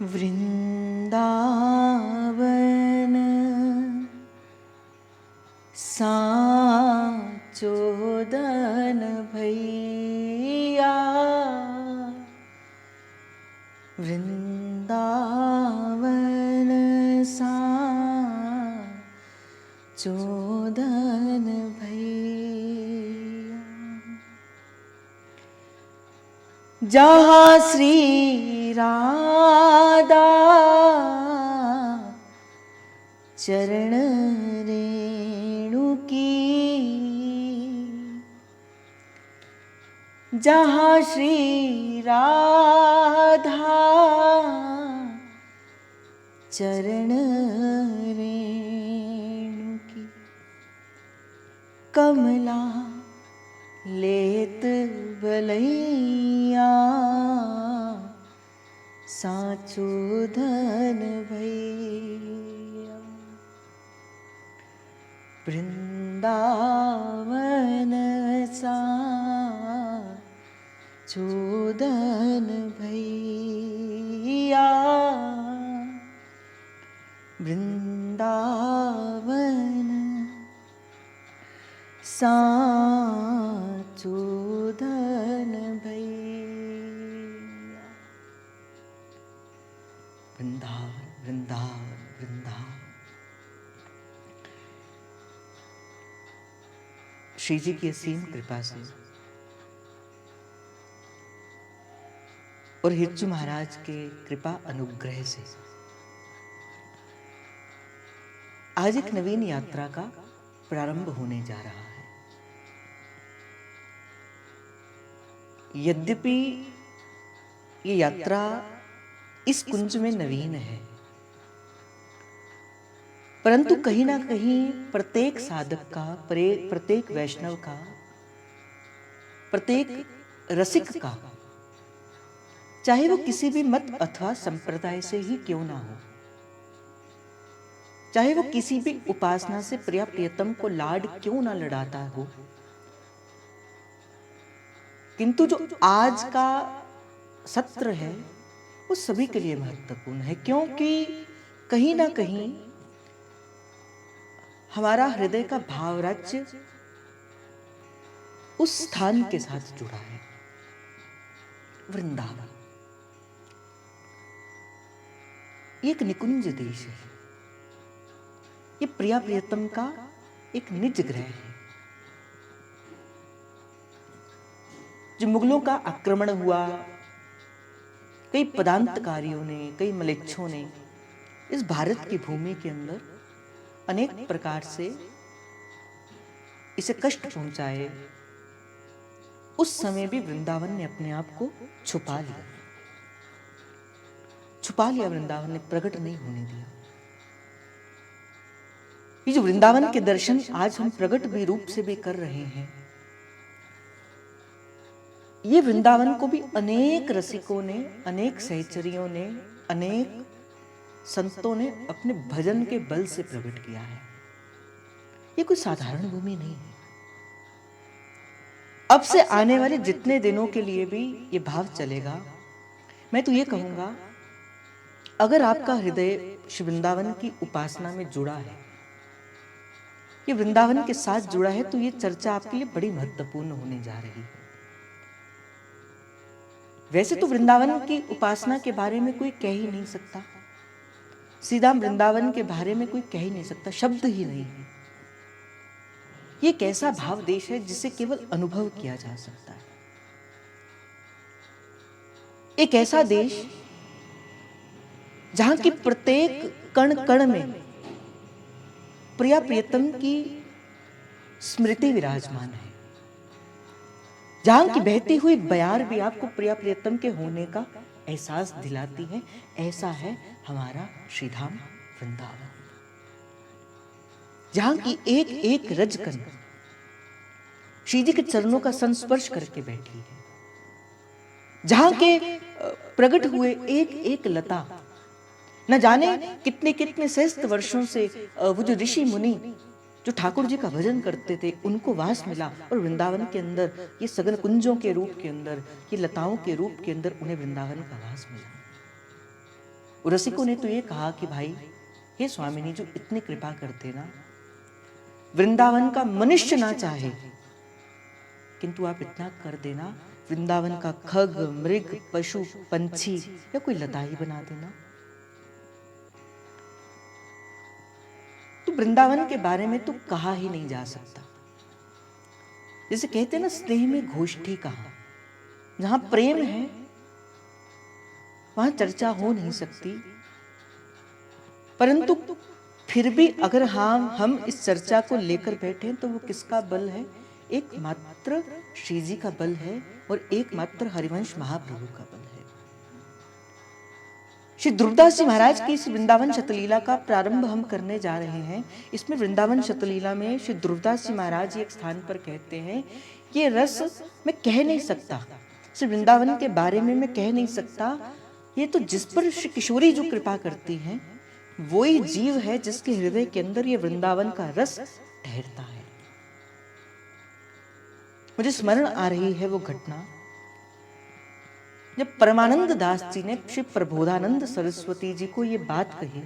वृंदावन साचोदन भैया, वृंदावन साचोदन भैया। जहाँ श्री राधा चरण रेणु की, जहाँ श्री राधा चरण रेणु की, कमला लेत बलैया, साचो धन भैया। वृंदावन साचो धन भैया, वृंदावन साचो धन भैया। वृंदावन वृंदावन वृंदावन। श्री जी की असीम कृपा से और हिरचू महाराज के कृपा अनुग्रह से आज एक नवीन यात्रा का प्रारंभ होने जा रहा है। यद्यपि ये यात्रा इस कुंज में नवीन है, परंतु कहीं ना कहीं प्रत्येक साधक का, प्रत्येक वैष्णव का, प्रत्येक रसिक का, चाहे वो किसी भी मत अथवा संप्रदाय से ही क्यों ना हो, चाहे वो किसी भी उपासना से प्रिया प्रियतम को लाड क्यों ना लड़ाता हो, किंतु जो आज का सत्र है वो सभी के लिए महत्वपूर्ण है, क्योंकि कहीं ना कहीं हमारा हृदय का भावराज्य उस स्थान के साथ जुड़ा है, वृंदावन। ये एक निकुंज देश है, ये प्रिया प्रियतम का एक निज ग्रह है। जो मुगलों का आक्रमण हुआ, कई पदांतकारियों ने, कई मलेच्छों ने इस भारत की भूमि के अंदर अनेक प्रकार से इसे कष्ट पहुंचाए, उस समय भी वृंदावन ने अपने आप को छुपा लिया। वृंदावन ने प्रकट नहीं होने दिया। ये जो वृंदावन के दर्शन आज हम प्रकट भी रूप से भी कर रहे हैं, ये वृंदावन को भी अनेक रसिकों ने, अनेक सहचरियों ने, अनेक संतों ने अपने भजन के बल से प्रकट किया है। ये कोई साधारण भूमि नहीं है। अब से आने वाले जितने दिनों के लिए भी ये भाव चलेगा, मैं तो ये कहूंगा, अगर आपका हृदय श्री वृंदावन की उपासना में जुड़ा है, ये वृंदावन के साथ जुड़ा है, तो ये चर्चा आपके लिए बड़ी महत्वपूर्ण होने जा रही है। वैसे तो वृंदावन की उपासना के बारे में कोई कह ही नहीं सकता, सीधा वृंदावन के बारे में कोई कह ही नहीं सकता, शब्द ही नहीं है। ये कैसा भाव देश है जिसे केवल अनुभव किया जा सकता है। एक ऐसा देश जहां की प्रत्येक कण कण में प्रिया प्रियतम की स्मृति विराजमान है, जहां की बहती हुई बयार भी आपको प्रिया प्रियतम के होने का एहसास दिलाती है। ऐसा है हमारा श्रीधाम वृंदावन, जहां की एक एक रजकन श्री जी के चरणों का संस्पर्श करके बैठी है, जहां के प्रकट हुए एक एक लता न जाने कितने कितने सहस्त्र वर्षों से वो जो ऋषि मुनि जो ठाकुर जी का भजन करते थे, उनको वास मिला, और वृंदावन के अंदर ये सघन कुंजों के रूप के अंदर, ये लताओं के रूप के अंदर उन्हें वृंदावन का वास मिला। रसिकों ने तो ये कहा कि भाई हे स्वामिनी, जो इतनी कृपा करते ना, वृंदावन का मनुष्य ना चाहे किंतु आप इतना कर देना, वृंदावन का खग, मृग, पशु, पंछी या कोई लता ही बना देना। तो वृंदावन के बारे में तो कहा ही नहीं जा सकता। जैसे कहते हैं ना, स्नेह में गोष्ठी कहा। जहां प्रेम है वहां चर्चा हो नहीं सकती, परंतु फिर भी अगर हम इस चर्चा को लेकर बैठे तो वो किसका बल है? एकमात्र श्री जी का बल है और एकमात्र हरिवंश महाप्रभु का बल है। श्री ध्रुवदास जी महाराज की इस वृंदावन शतलीला का प्रारंभ हम करने जा रहे हैं। इसमें वृंदावन शतलीला में श्री ध्रुवदास जी महाराज एक स्थान पर कहते हैं कि ये रस मैं कह नहीं सकता, श्री वृंदावन के बारे में मैं कह नहीं सकता, ये तो जिस पर श्री किशोरी जो कृपा करती हैं वही जीव है जिसके हृदय के अंदर ये वृंदावन का रस ठहरता है। मुझे स्मरण आ रही है वो घटना जब परमानंद दास जी ने श्री प्रबोधानंद सरस्वती जी को ये बात कही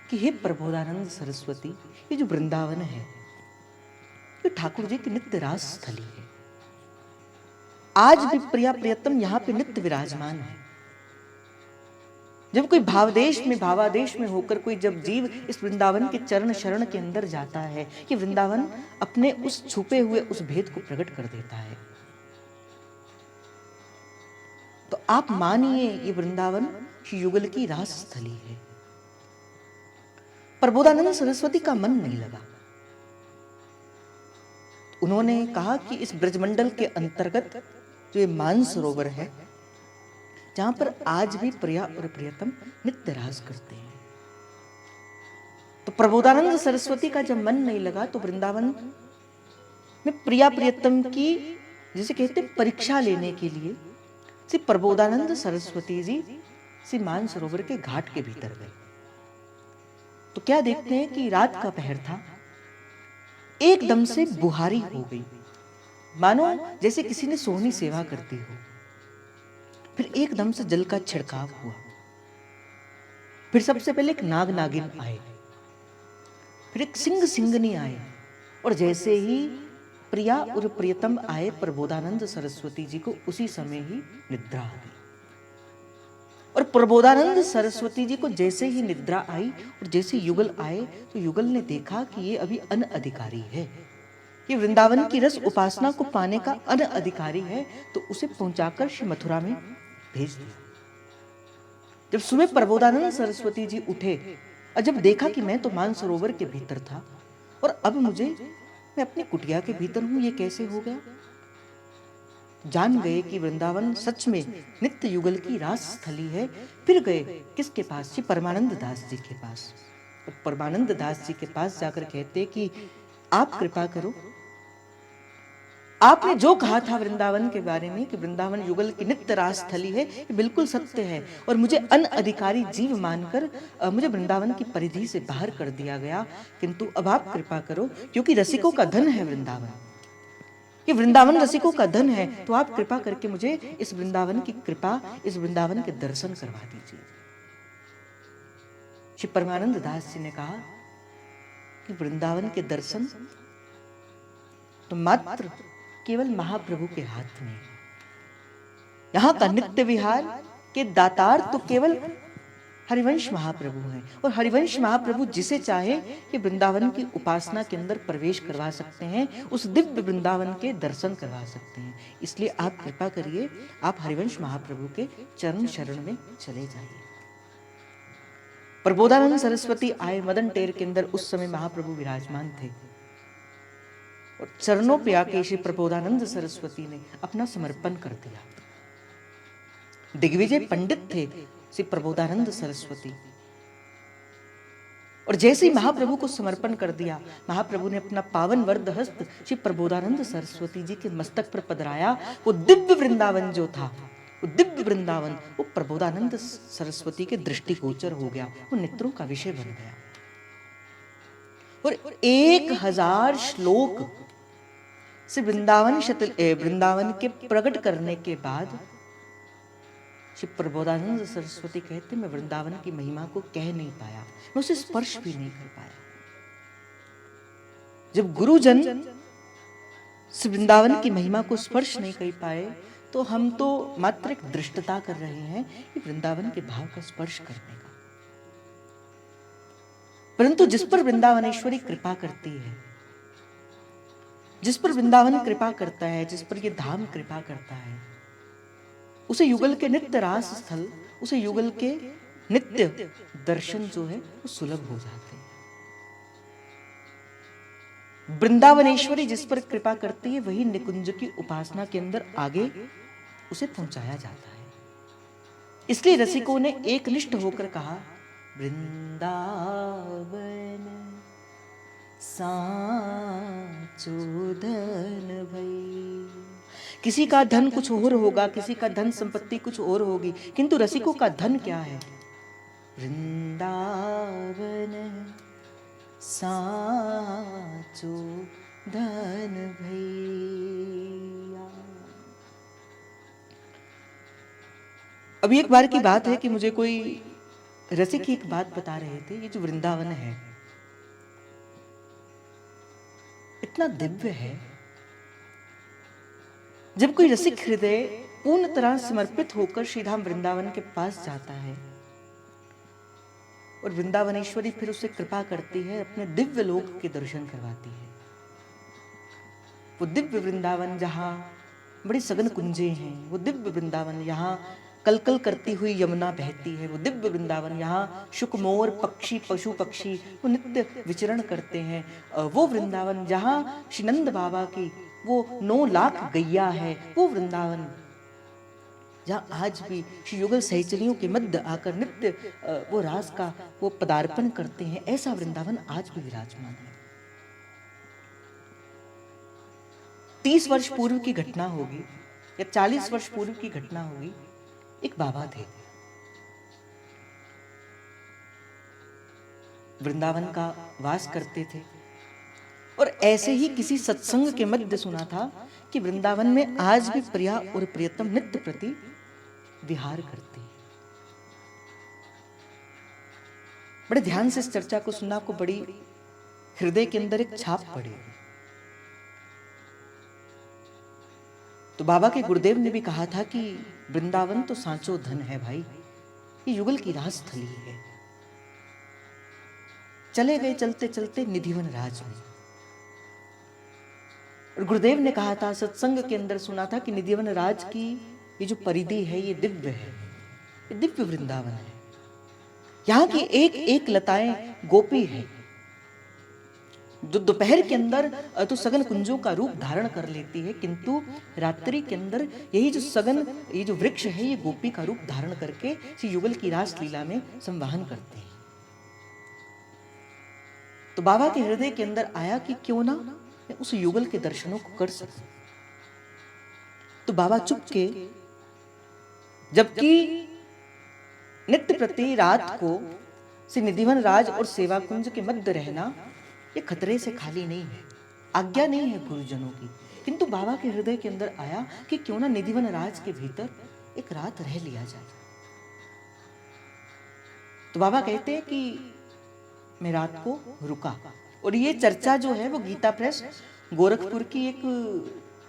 कि हे प्रबोधानंद सरस्वती, ये जो वृंदावन है ये ठाकुर जी की नित्य रास स्थली है। आज भी प्रिया प्रियतम यहाँ पे नित्य विराजमान है। जब कोई भावादेश में होकर कोई जब जीव इस वृंदावन के चरण शरण के अंदर जाता है, कि वृंदावन अपने उस छुपे हुए उस भेद को प्रकट कर देता है। तो आप मानिए ये वृंदावन युगल की रास स्थली है। प्रबोधानंद सरस्वती का मन नहीं लगा। उन्होंने कहा कि इस ब्रजमंडल के अंतर्गत जो ये मानसरोवर है, जहां पर आज भी प्रिया और प्रियतम नित्य रास करते हैं, तो प्रबोधानंद सरस्वती का जब मन नहीं लगा तो वृंदावन में प्रिया प्रियतम की, जिसे कहते हैं, परीक्षा लेने के लिए श्री प्रबोधानंद सरस्वती जी श्री मानसरोवर के घाट के भीतर गए। तो क्या देखते हैं कि रात का पहर था, एकदम से बुहारी हो गई, मानो जैसे किसी ने सोहनी सेवा करती हो। फिर एकदम से जल का छिड़काव हुआ। फिर सबसे पहले एक नाग नागिन आए, फिर एक सिंह सिंगनी आए, और जैसे ही प्रिया और प्रियतम आए, प्रबोधानंद सरस्वती जी को उसी समय ही निद्रा आ गई। और प्रबोधानंद सरस्वती जी को जैसे ही निद्रा आई और जैसे युगल आए, तो युगल ने देखा कि ये अभी अनअधिकारी है, ये वृंदावन की रस उपासना को पाने का अनअधिकारी है, तो उसे पहुंचाकर श्री मथुरा में भेज दिया। जब सुबह प्रबोधानंद सरस्वती जी उठे और जब देखा कि मैं तो मानसरोवर के भीतर था और अब मैं अपनी कुटिया के भीतर हूं, ये कैसे हो गया, जान गए कि वृंदावन सच में नित्य युगल की रास स्थली है। फिर गए किसके पास? श्री परमानंद दास जी के पास। परमानंद दास जी के पास जाकर कहते कि आप कृपा करो, आपने जो कहा था वृंदावन के बारे में कि वृंदावन युगल की नित्य रास स्थली है, ये बिल्कुल सत्य है, और मुझे अनअधिकारी जीव मानकर मुझे वृंदावन की परिधि से बाहर कर दिया गया। किंतु अब आप कृपा करो, क्योंकि रसिकों का धन है वृंदावन, ये वृंदावन रसिकों का धन है, तो आप कृपा करके मुझे इस वृंदावन की कृपा, इस वृंदावन के दर्शन करवा दीजिए। श्री परमानंद दास जी ने कहा कि वृंदावन के दर्शन तो मात्र केवल महाप्रभु के हाथ में, यहां का नित्य विहार के दातार तो केवल हरिवंश महाप्रभु हैं, और हरिवंश महाप्रभु जिसे चाहे कि वृंदावन की उपासना के अंदर प्रवेश करवा सकते हैं, उस दिव्य वृंदावन के दर्शन करवा सकते हैं। इसलिए आप कृपा करिए, आप हरिवंश महाप्रभु के चरण शरण में चले जाइए। प्रबोधानंद सरस्वती आए, मदन टेर के अंदर उस समय महाप्रभु विराजमान थे, और चरणों पे आके श्री प्रबोधानंद सरस्वती ने अपना समर्पण कर दिया। दिग्विजय पंडित थे श्री प्रबोधानंद सरस्वती, और जैसे ही महाप्रभु को समर्पण कर दिया, महाप्रभु ने अपना पावन वरद हस्त श्री प्रबोधानंद सरस्वती जी के मस्तक पर पधराया। वो दिव्य वृंदावन जो था, वो दिव्य वृंदावन वो प्रबोधानंद सरस्वती के दृष्टिगोचर हो गया, वो नेत्रों का विषय बन गया। और 1000 श्लोक से वृंदावन के प्रकट करने के बाद श्री प्रबोधानंद सरस्वती कहते, मैं वृंदावन की महिमा को कह नहीं पाया, मैं उसे स्पर्श भी नहीं कर पाया। जब गुरुजन वृंदावन की महिमा को स्पर्श नहीं कर पाए, तो हम तो मात्र एक दृष्टता कर रहे हैं कि वृंदावन के भाव का स्पर्श करने का। परंतु जिस पर वृंदावनेश्वरी कृपा करती है, जिस पर वृंदावन कृपा करता है, जिस पर ये धाम कृपा करता है, उसे युगल के नित्य रास स्थल, उसे युगल के नित्य दर्शन जो है वो सुलभ हो जाते हैं। वृंदावनेश्वरी जिस पर कृपा करती है, वही निकुंज की उपासना के अंदर आगे उसे पहुंचाया जाता है। इसलिए रसिकों ने एकनिष्ठ होकर कहा, वृंदावन साचो धन भई। किसी का धन कुछ और होगा, किसी का धन संपत्ति कुछ और होगी, किंतु रसिकों का धन क्या है? वृंदावन साचो धन भैया। अभी एक बार की बात है कि मुझे कोई रसिक ही एक बात बता रहे थे, ये जो वृंदावन है इतना दिव्य है। जब कोई रसिक हृदय पूर्ण तरह समर्पित होकर श्रीधाम वृंदावन के पास जाता है और वृंदावनेश्वरी फिर उससे कृपा करती है, अपने दिव्य लोक के दर्शन करवाती है। वो दिव्य वृंदावन जहां बड़ी सघन कुंजें हैं, वो दिव्य वृंदावन यहाँ कलकल करती हुई यमुना बहती है, वो दिव्य वृंदावन यहाँ शुक मोर पक्षी पशु पक्षी वो नित्य विचरण करते हैं, वो वृंदावन जहाँ श्री नंद बाबा की वो 9 लाख गैया है, वो वृंदावन जहाँ आज भी श्री युगल सहचरियों के मध्य आकर नित्य वो रास का वो पदार्पण करते हैं, ऐसा वृंदावन आज भी विराजमान है। 30 वर्ष पूर्व की घटना होगी या 40 वर्ष पूर्व की घटना होगी। एक बाबा थे, वृंदावन का वास करते थे और ऐसे ही किसी सत्संग के मध्य सुना था कि वृंदावन में आज भी प्रिया और प्रियतम नित्य प्रति विहार करती। बड़े ध्यान से इस चर्चा को सुनना, आपको बड़ी हृदय के अंदर एक छाप पड़ी। तो बाबा के गुरुदेव ने भी कहा था कि वृंदावन तो सांचो धन है भाई, ये युगल की राजस्थली है। चले गए चलते चलते निधिवन राज में, और गुरुदेव ने कहा था, सत्संग के अंदर सुना था कि निधिवन राज की ये जो परिधि है ये दिव्य है, ये दिव्य वृंदावन है। यहाँ की एक एक लताएं गोपी है, जो दोपहर के अंदर तो सघन कुंजों का रूप धारण कर लेती है, किंतु रात्रि के अंदर यही जो सघन ये जो वृक्ष है ये गोपी का रूप धारण करके श्री युगल की रास लीला में संवाहन करते हैं। तो बाबा के हृदय के अंदर आया कि क्यों ना मैं उस युगल के दर्शनों को कर सकूं। तो बाबा चुपके, जबकि नित्य प्रति रात को श्री निधिवन राज और सेवा कुंज के मध्य रहना ये खतरे से खाली नहीं है, आज्ञा नहीं है गुरुजनों की, किंतु बाबा के हृदय के अंदर आया कि क्यों ना निधिवन राज के भीतर एक रात रह लिया जाए। तो बाबा कहते हैं कि मैं रात को रुका, और ये चर्चा जो है वो गीता प्रेस गोरखपुर की एक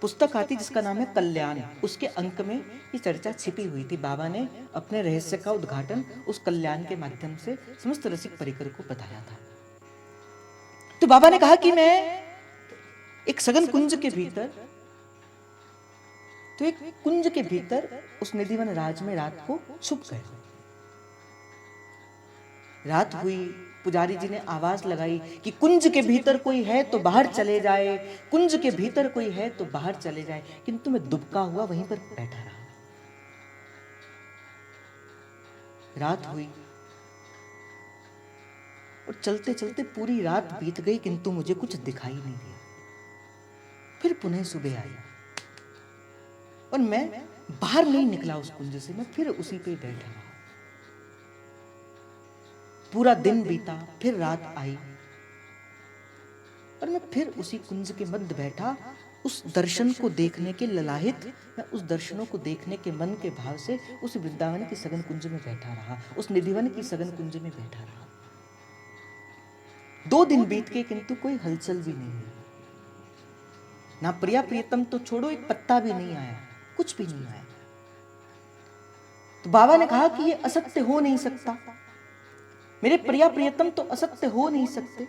पुस्तक आती जिसका नाम है कल्याण, उसके अंक में ये चर्चा छिपी हुई थी। बाबा ने अपने रहस्य का उद्घाटन उस कल्याण के माध्यम से समस्त रसिक परिकर को बताया था। तो बाबा ने कहा कि मैं एक सघन कुंज के भीतर, तो एक कुंज के भीतर उस निधिवन राज में रात को छुप गए। रात हुई, पुजारी जी ने आवाज लगाई कि कुंज के भीतर कोई है तो बाहर चले जाए, कुंज के भीतर कोई है तो बाहर चले जाए, किंतु मैं दुबका हुआ वहीं पर बैठा रहा। रात हुई और चलते चलते पूरी रात बीत गई, किंतु मुझे कुछ दिखाई नहीं दिया। फिर पुनः सुबह आई और मैं बाहर नहीं निकला उस कुंज से, मैं फिर उसी पे बैठा रहा। पूरा दिन बीता, फिर रात आई और मैं फिर उसी कुंज के मध्य बैठा उस दर्शन को देखने के ललाहित, मैं उस दर्शनों को देखने के मन के भाव से उस वृंदावन की सघन कुंज में बैठा रहा, उस निधिवन की सघन कुंज में बैठा रहा। 2 दिन बीत के किंतु कोई हलचल भी नहीं हुई। ना प्रिया प्रियतम तो छोड़ो, एक पत्ता भी नहीं आया, कुछ भी नहीं आया। तो बाबा ने कहा कि ये असत्य हो नहीं सकता, मेरे प्रिया प्रियतम तो असत्य हो नहीं सकते,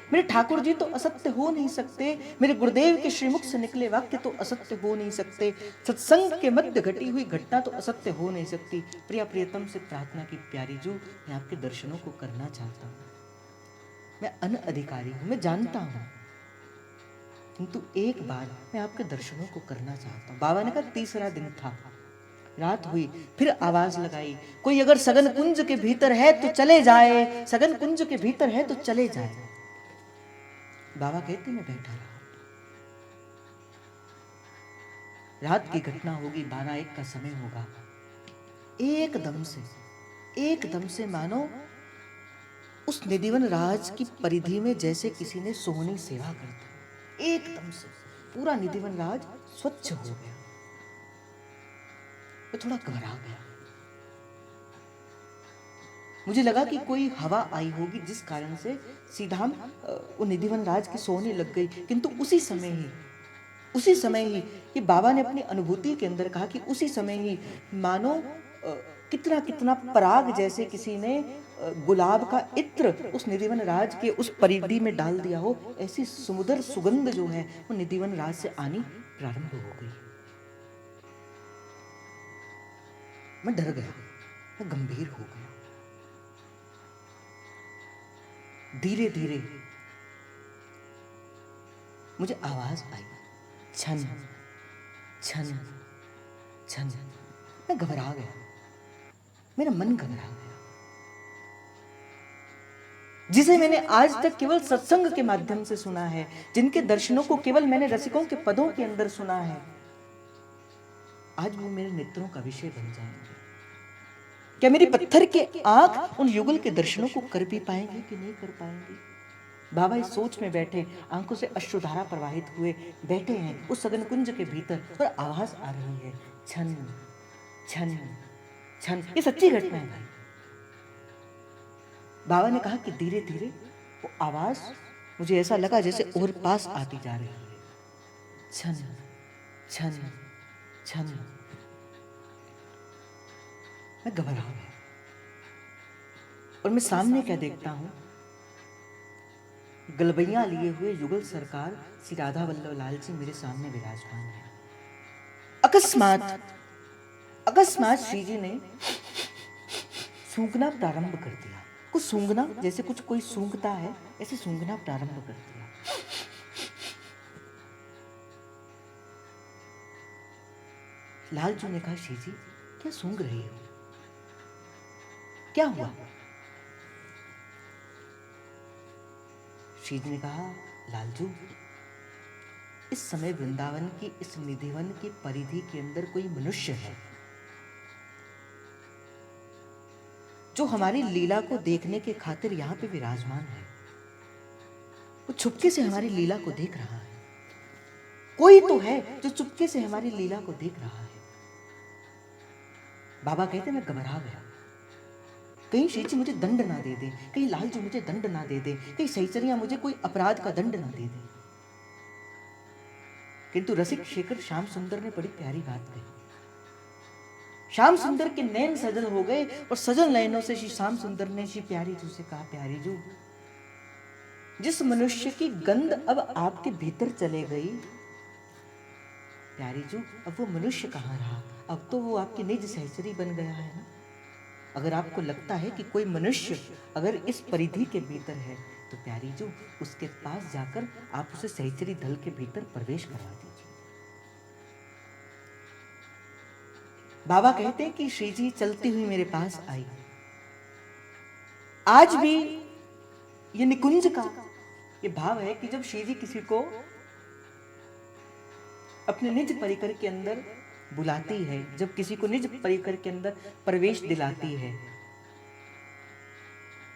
मेरे ठाकुर जी तो असत्य हो नहीं सकते, मेरे गुरुदेव के श्रीमुख से निकले वाक्य तो असत्य हो नहीं सकते, सत्संग के मध्य घटी हुई घटना तो असत्य हो नहीं सकती। प्रिया प्रियतम से प्रार्थना की, प्यारी जू मैं आपके दर्शनों को करना चाहता हूं, मैं अनअधिकारी हूं, मैं जानता हूं, किंतु एक बार मैं आपके दर्शनों को करना चाहता हूं। बाबा ने कहा तीसरा दिन था, रात हुई, फिर आवाज लगाई, कोई अगर सघन कुंज के भीतर है तो चले जाए, सघन कुंज के भीतर है तो चले जाए। बाबा कहते मैं बैठा रहा। रात की घटना होगी, 12-1 का समय होगा। एकदम से मानो उस निधिवन राज की परिधि में जैसे किसी ने सोहनी सेवा कर दी। एकदम से पूरा निधिवन राज स्वच्छ हो गया। मैं थोड़ा घबरा गया, मुझे लगा कि कोई हवा आई होगी जिस कारण से सीधा वो निधिवन राज की सोने लग गई। किंतु उसी समय ही ये बाबा ने अपनी अनुभूति के अंदर कहा कि उसी समय ही मानो कितना पराग जैसे किसी ने गुलाब का इत्र उस निधिवन राज के उस परिधि में डाल दिया हो, ऐसी सुमधुर सुगंध जो है वो निधिवन राज से आनी प्रारंभ हो गई। मैं डर गया, मैं गंभीर हो गया। धीरे धीरे मुझे आवाज आई, छन छन छन। मैं घबरा गया, मेरा मन घबरा गया। जिसे मैंने आज तक केवल सत्संग के माध्यम से सुना है, जिनके दर्शनों को केवल मैंने रसिकों के पदों के अंदर सुना है, आज वो मेरे नेत्रों का विषय बन जाएंगे। क्या मेरी पत्थर के आंख उन युगल के दर्शनों को कर भी पाएंगे कि नहीं कर पाएंगे? बाबा इस सोच में बैठे, आंखों से अश्रुधारा प्रवाहित हुए बैठे हैं उस सघन कुंज के भीतर, और आवाज आ रही है, छन छन छन। ये सच्ची घटना है भाई। बाबा ने कहा कि धीरे धीरे वो आवाज मुझे ऐसा लगा जैसे और पास आती जा रही है, छन छन छन। मैं घबरा गया और मैं सामने क्या देखता हूं, गलबैया लिए हुए युगल सरकार श्री राधा वल्लभ लाल जी मेरे सामने विराजमान है। अकस्मात श्री जी ने सूंघना प्रारंभ कर दिया। कुछ सूंघना, जैसे कुछ कोई सूंघता है, ऐसे सूंघना प्रारंभ कर दिया। लालजू ने कहा, श्री जी क्या सूंघ रही हो, क्या हुआ? श्री जी ने कहा, लालजू इस समय वृंदावन की इस निधिवन की परिधि के अंदर कोई मनुष्य है जो हमारी लीला को देखने के खातिर यहां पे विराजमान है। वो चुपके से हमारी लीला को देख रहा है। कोई तो है जो चुपके से हमारी लीला को देख रहा है। बाबा कहते मैं घबरा गया, कहीं श्री जी मुझे दंड ना दे दे, कहीं लालजू मुझे दंड ना दे दे, कहीं सहचरिया मुझे कोई अपराध का दंड ना दे दे। किंतु रसिक शेखर श्याम सुंदर ने बड़ी प्यारी बात कही। श्याम सुंदर के नैन सजल हो गए और सजल नयनों से श्री श्याम सुंदर ने श्री प्यारी जू से कहा, प्यारी जू जिस मनुष्य की गंध अब आपके भीतर चले गई, प्यारी जू अब वो मनुष्य कहाँ रहा, अब तो वो आपकी निज सहचरी बन गया है ना। अगर आपको लगता है कि कोई मनुष्य अगर इस परिधि के भीतर है तो प्यारी जू उसके पास जाकर आप उसे सहचरी दल के भीतर प्रवेश करवा दीजिए। बाबा कहते हैं कि श्री जी चलती हुई मेरे पास आई। आज भी ये निकुंज का ये भाव है कि जब श्री जी किसी को अपने निज परिकर के अंदर बुलाती है, जब किसी को निज परिकर के अंदर प्रवेश दिलाती है,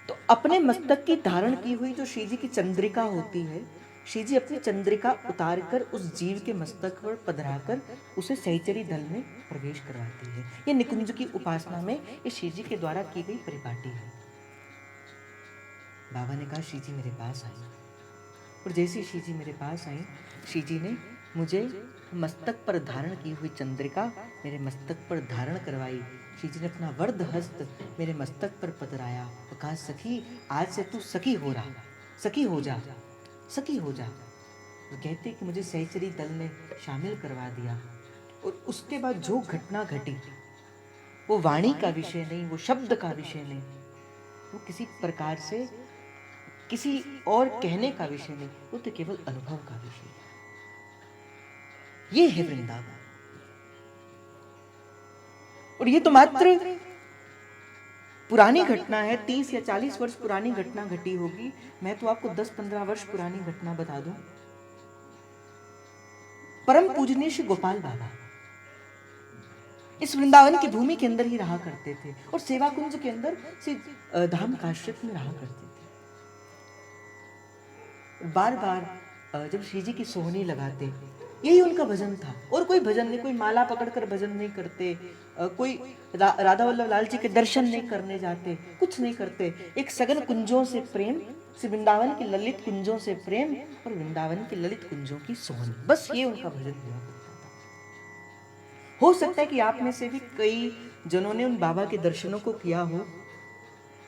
तो अपने मस्तक की धारण की हुई जो श्री जी की चंद्रिका होती है श्री जी अपनी चंद्रिका उतारकर उस जीव के मस्तक पर पधराकर उसे सहचरी दल में प्रवेश करवाती है। ये निकुंज की उपासना में ये श्री जी के द्वारा की गई परिपाटी है। बाबा ने कहा श्री जी मेरे पास आई, और जैसे श्री जी मेरे पास आई, श्री जी ने मुझे मस्तक पर धारण की हुई चंद्रिका मेरे मस्तक पर धारण करवाई। श्री जी ने अपना वर्ध हस्त मेरे मस्तक पर पधराया और कहा सखी आज से तू सखी हो रहा, सखी हो जा, सखी हो जा। वो कहते कि मुझे सहचरी दल में शामिल करवा दिया। और उसके बाद जो घटना घटी वो वाणी का विषय नहीं, वो शब्द का विषय नहीं, वो किसी प्रकार से किसी और कहने का विषय नहीं, वो तो केवल अनुभव का विषय है। ये है वृंदावन। और ये तो मात्र पुरानी घटना है, 30 या 40 वर्ष पुरानी घटना घटी होगी। मैं तो आपको 10-15 वर्ष पुरानी घटना बता दूं। परम पूजनीय श्री गोपाल बाबा इस वृंदावन की भूमि के अंदर ही रहा करते थे और सेवा कुंज के अंदर से धाम काश्यप में रहा करते थे। बार बार जब श्री जी की सोहनी लगाते, यही उनका भजन था। और कोई भजन नहीं, कोई माला पकड़कर भजन नहीं करते, कोई राधा वल्लभ लाल जी के दर्शन नहीं करने जाते, कुछ नहीं करते। एक सघन कुंजों से प्रेम, वृंदावन के ललित कुंजों से प्रेम और वृंदावन के ललित कुंजों की सोहनी, बस ये उनका भजन हुआ करता था। हो सकता है कि आप में से भी कई जनों ने उन बाबा के दर्शनों को किया हो।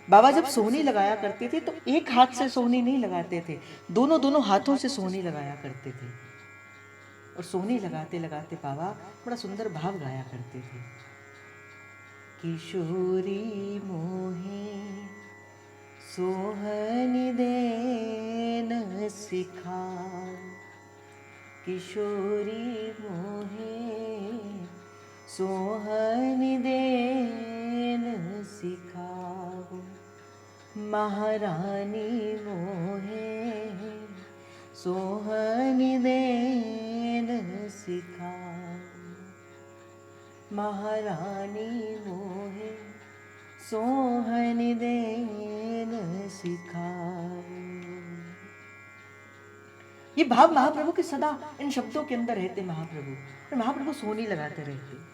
बाबा जब सोहनी लगाया करते थे तो एक हाथ से सोहनी नहीं लगाते थे, दोनों हाथों से सोहनी लगाया करते थे। और सोहनी लगाते लगाते बाबा बड़ा सुंदर भाव गाया करते थे। किशोरी मोहे सोहनी देन सिखा, किशोरी मोहे सोहनी देन सिखाओ, महारानी मोहे सोहनी देन सिखाओ, महारानी मोहे सोहनी देन सिखाओ। ये भाव महाप्रभु के सदा इन शब्दों के अंदर रहते। महाप्रभु और महाप्रभु सोहनी लगाते रहते।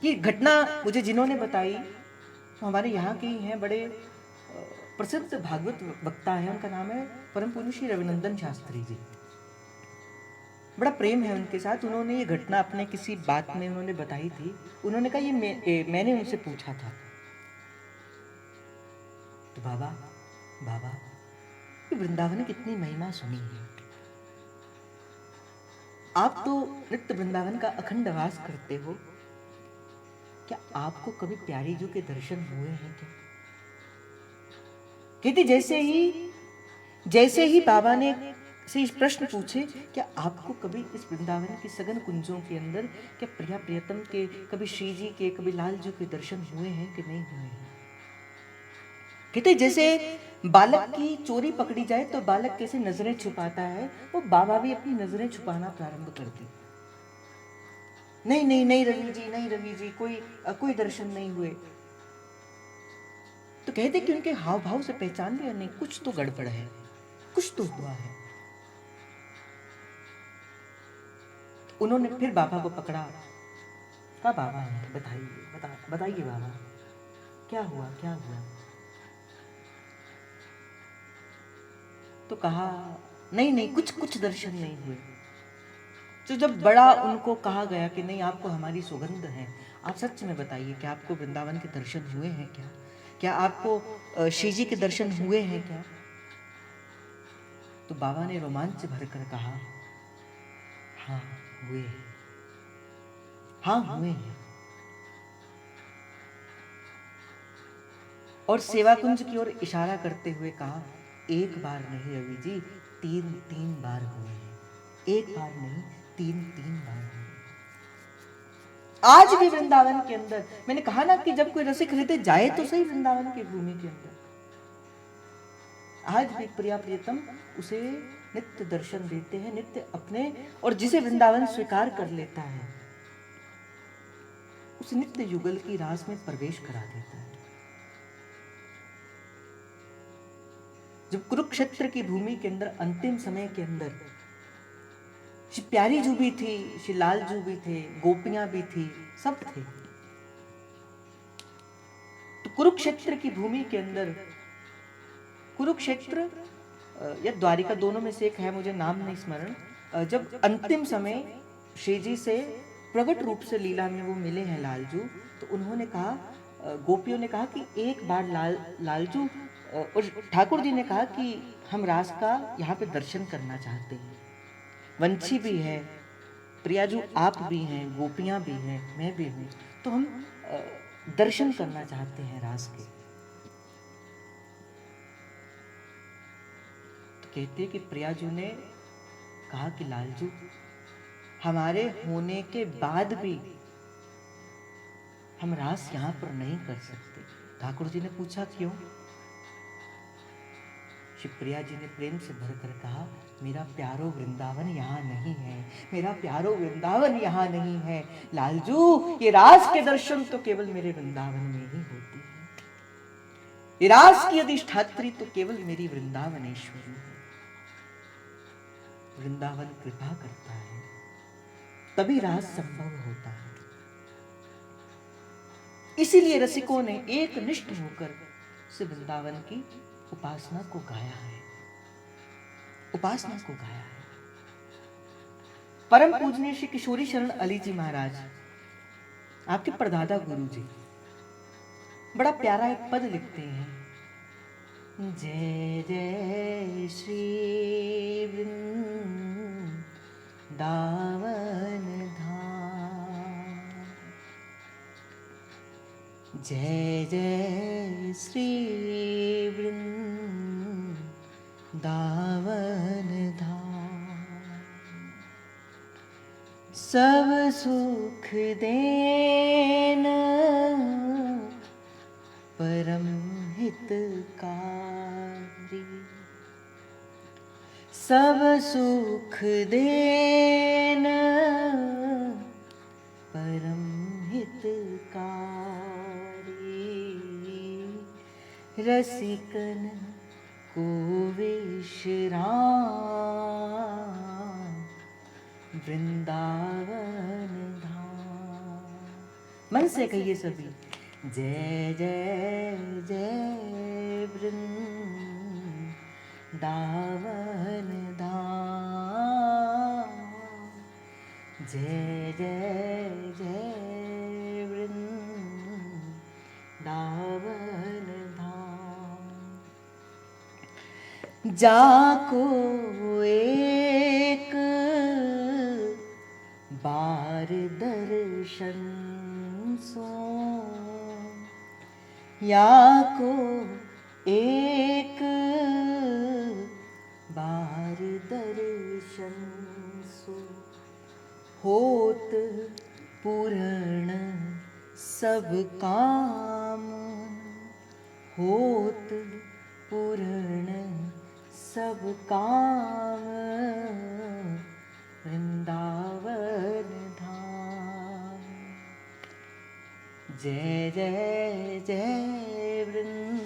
ये घटना मुझे जिन्होंने बताई तो हमारे यहाँ के ही हैं, बड़े प्रसिद्ध भागवत वक्ता हैं। उनका नाम है परम पूज्य श्री रविनंदन शास्त्री जी। बड़ा प्रेम है उनके साथ। उन्होंने ये घटना अपने किसी बात में उन्होंने बताई थी। उन्होंने कहा ये मैंने उनसे पूछा था, तो बाबा ये वृंदावन की कितनी महिमा सुनी है। आप तो नित्य वृंदावन का अखंड वास करते हो, क्या आपको कभी प्यारी जी के दर्शन हुए हैं क्या? कहते जैसे ही बाबा ने से प्रश्न पूछे, क्या आपको कभी इस वृंदावन के सघन कुंजों के अंदर क्या प्रिया प्रियतम के, कभी श्री जी के, कभी लाल जी के दर्शन हुए हैं कि नहीं हुए हैं? कहते जैसे बालक की चोरी पकड़ी जाए तो बालक कैसे नजरें छुपाता है, वो बाबा भी अपनी नजरें छुपाना प्रारंभ कर दी। नहीं रवि जी कोई दर्शन नहीं हुए। तो कहते कि उनके हाव भाव से पहचान लिया, नहीं कुछ तो गड़बड़ है, कुछ तो हुआ है। उन्होंने फिर बाबा को पकड़ा, कहा बाबा बताइए बाबा क्या हुआ। तो कहा नहीं कुछ दर्शन नहीं हुए। तो जब बड़ा उनको कहा गया कि नहीं आपको हमारी सुगंध है, आप सच में बताइए कि आपको वृंदावन के दर्शन हुए हैं क्या आपको श्री जी के दर्शन हुए हैं क्या? तो बाबा ने रोमांच भरकर कहा हाँ हुए हैं। और सेवा कुंज की ओर इशारा करते हुए कहा एक बार नहीं रवि जी, तीन बार हुए हैं। एक बार नहीं, तीन बार हुए। आज भी वृंदावन के अंदर, मैंने कहा ना कि जब कोई रसिक हृदय जाए तो सही वृंदावन की भूमि के अंदर, आज भी प्रिया प्रियतम उसे नित्य दर्शन देते हैं, नित्य अपने, और जिसे वृंदावन स्वीकार कर लेता है उस नित्य युगल की रास में प्रवेश करा देता है। जब कुरुक्षेत्र की भूमि के अंदर अंतिम समय के अंदर श्री प्यारी जू भी थी, श्री लाल जू भी थे, गोपियां भी थी, सब थे। तो कुरुक्षेत्र की भूमि के अंदर, कुरुक्षेत्र या द्वारिका दोनों में से एक है, मुझे नाम नहीं स्मरण, जब अंतिम समय श्री जी से प्रकट रूप से लीला में वो मिले हैं लालजू, तो उन्होंने कहा, गोपियों ने कहा कि एक बार लालजू, और ठाकुर जी ने कहा कि हम रास का यहाँ पे दर्शन करना चाहते हैं। वंशी भी है, प्रियाजू आप भी हैं, गोपियां भी हैं, मैं भी हूँ, तो हम दर्शन करना चाहते हैं रास के। तो कहते कि प्रियाजू ने कहा कि लालजू, हमारे होने के बाद भी हम रास यहां पर नहीं कर सकते। ठाकुर जी ने पूछा क्यों? शिवप्रिया जी ने प्रेम से भरकर कहा, मेरा प्यारो वृंदावन यहाँ नहीं है, मेरा प्यारो वृंदावन यहाँ नहीं है लालजू, ये रास के दर्शन तो केवल मेरे वृंदावन में ही होते हैं। ये रास की अधिष्ठात्री तो केवल मेरी वृंदावनेश्वरी है। वृंदावन कृपा करता है, तभी रास संभव होता है। इसीलिए रसिकों ने एक निष्ठ होकर से वृंदावन की उपासना को गाया है, उपासना को गाया है। परम पूजनीय श्री किशोरी शरण अली जी महाराज, आपके परदादा गुरु जी, बड़ा प्यारा एक पद लिखते हैं, जय जय श्री वृंदावन धाम, जय जय श्री वृंदावन धाम, सब सुख देन परम हितकारी, सब सुख देन परम हितकारी, रसिकन को विश्राम वृंदावन धाम। मन से कहिए सभी, जय जय जय वृंदावन धाम, जय जय जय वृंदावन धाम। जाको एक बार दर्शन सो, या को एक बार दर्शन सो, होत पूर्ण सब काम, होत पूर्ण सब काम वृंदावन धाम। जय जय जय वृंदावन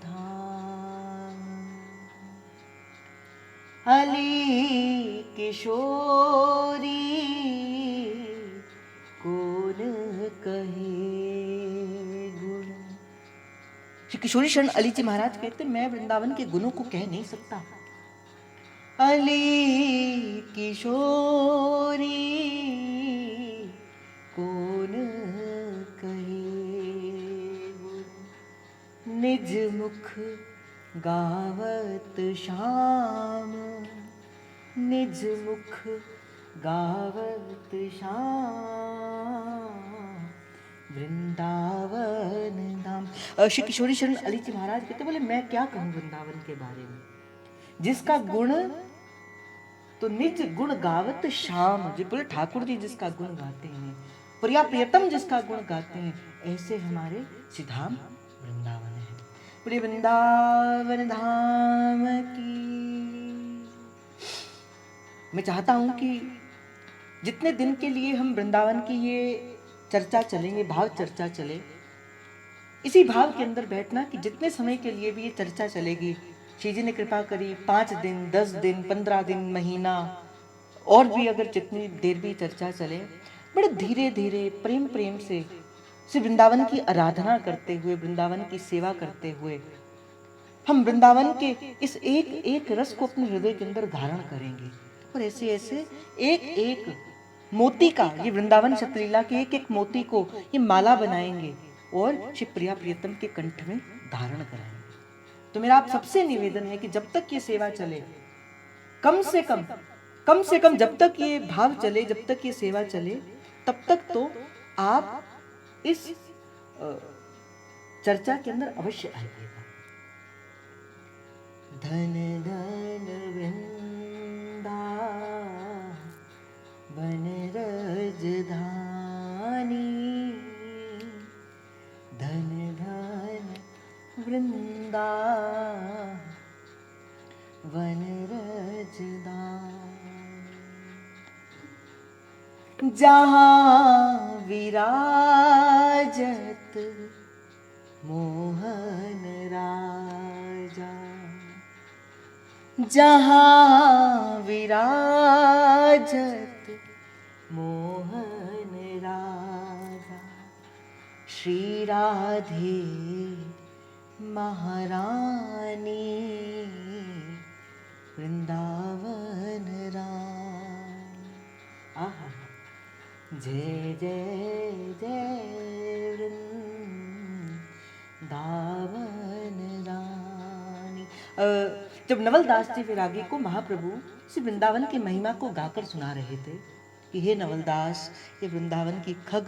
धाम। अली किशोरी कौन कहे गुण। श्री किशोरी शरण अली जी महाराज कहते, मैं वृंदावन के गुणों को कह नहीं सकता। अली किशोरी कौन कहे गुण, निज मुख गावत श्याम, निज मुख गावत श्याम वृंदावन धाम। श्री किशोरी शरण अली जी महाराज कहते, बोले मैं क्या कहूँ वृंदावन के बारे में, जिसका गुण तो निज गुण गावत श्याम, जी बोले ठाकुर जी जिसका गुण गाते हैं, प्रिया प्रियतम जिसका गुण गाते हैं, ऐसे हमारे सिधाम वृंदावन है। बोले वृंदावन धाम की। मैं चाहता हूं कि जितने दिन के लिए हम वृंदावन की ये चर्चा चलेंगे, भाव चर्चा चले, इसी भाव के अंदर बैठना कि जितने समय के लिए भी ये चर्चा चलेगी, श्री जी ने कृपा करी 5 दिन, 10 दिन, 15 दिन, महीना, और भी अगर जितनी देर भी चर्चा चले, बड़े धीरे धीरे प्रेम प्रेम से श्री वृंदावन की आराधना करते हुए, वृंदावन की सेवा करते हुए हम वृंदावन के इस एक एक रस को अपने हृदय के अंदर धारण करेंगे। और ऐसे ऐसे एक एक मोती का, ये वृंदावन शतलीला के एक एक मोती को ये माला बनाएंगे और श्री प्रिया प्रियतम के कंठ में धारण कराएंगे। तो मेरा आप सबसे निवेदन है कि जब तक ये सेवा चले, कम से कम जब तक ये भाव चले, जब तक ये सेवा चले, तब तक तो आप इस चर्चा के अंदर अवश्य आइएगा। धन धन वृंदावन रजधानी, धन धन वृंदावन रजधानी, जहाँ विराजत मोहन राजा, जहाँ विराजत मोहन राजा, श्री राधे महारानी वृंदावन रानी। आहा, जय जय जय वृंदावन रानी। जब नवलदास जी विरागी को महाप्रभु श्री वृंदावन की महिमा को गाकर सुना रहे थे कि हे नवलदास, ये वृंदावन की खग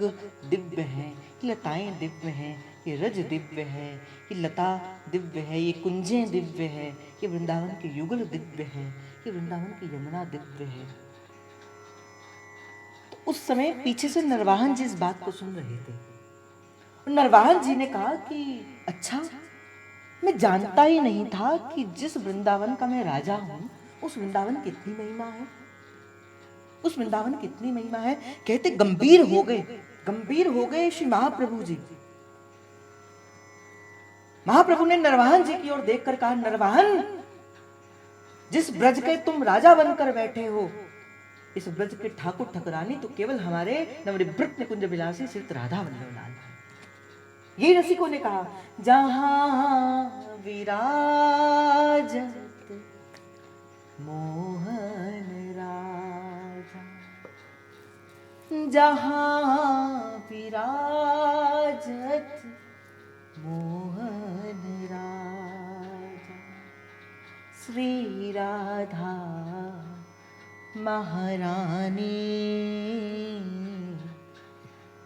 दिव्य है, ये लताएं दिव्य हैं, ये रज दिव्य है, ये लता दिव्य है, ये कुंजें दिव्य है, ये वृंदावन के युगल दिव्य है, ये वृंदावन की यमुना दिव्य है। तो उस समय पीछे से नरवाहन जी इस बात को सुन रहे थे और नरवाहन जी ने कहा कि अच्छा, मैं जानता ही नहीं था कि जिस वृंदावन का मैं राजा हूं, उस वृंदावन की इतनी महिमा है, उस वृंदावन की इतनी महिमा है। कहते गंभीर हो गए श्री महाप्रभु जी। महाप्रभु ने नरवाहन जी की ओर देखकर कहा, नरवाहन, जिस ब्रज के तुम राजा बनकर बैठे हो, इस ब्रज के ठाकुर ठकुरानी तो केवल हमारे नवनिवृत्त निकुंज विलासी सिर्फ राधा वल्लभ लाल। ये रसिकों ने कहा, जहां विराजत मोहन राजा, जहां विराजत मोहन राजा, श्री राधा महारानी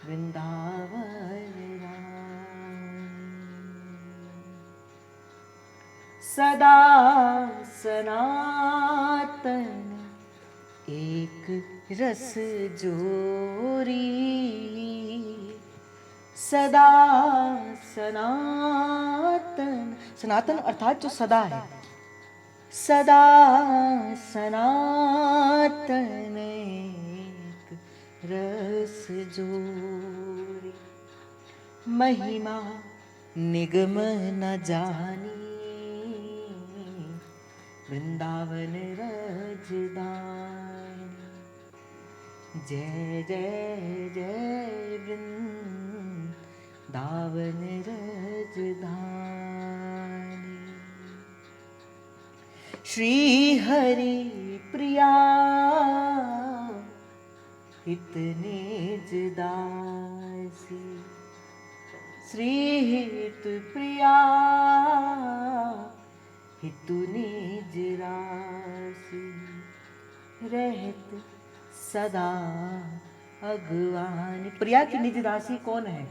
वृंदावन रानी, सदा सनातन एक रस जोरी, सदा सनातन, सनातन अर्थात जो सदा है, सदा सनातन एक रस जोरी, महिमा निगम न जानी वृंदावन रजदानी। जय जय जय वृंदावन रजदानी, श्री हरि प्रिया इतने दासी, श्री हित प्रिया हितु निज रासी, रहत सदा अगवानी। प्रिया की निज दासी कौन है?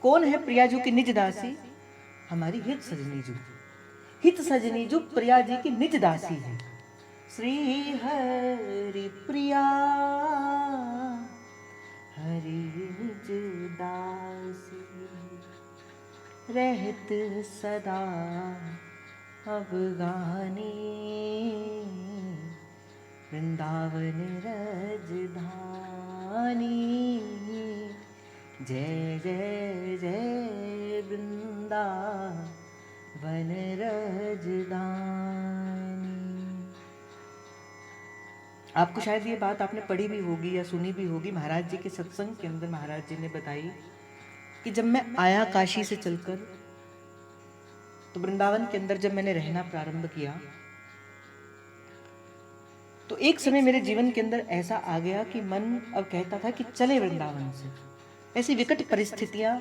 कौन है प्रिया जी की निज दासी? हमारी हित सजनी जी, हित सजनी जो प्रिया जी की निज दासी है। श्री हरि प्रिया हरि निज दासी, रहत सदा अवगानी वृंदावन रजधानी। जय जय जय वृंदावन वृंदावन रजदानी। आपको शायद ये बात आपने पढ़ी भी होगी या सुनी भी होगी। महाराज जी के सत्संग के अंदर महाराज जी ने बताई कि जब मैं आया काशी से चलकर, तो वृंदावन के अंदर जब मैंने रहना प्रारंभ किया, तो एक समय मेरे जीवन के अंदर ऐसा आ गया कि मन अब कहता था कि चले वृंदावन से। ऐसी विकट परिस्थितियां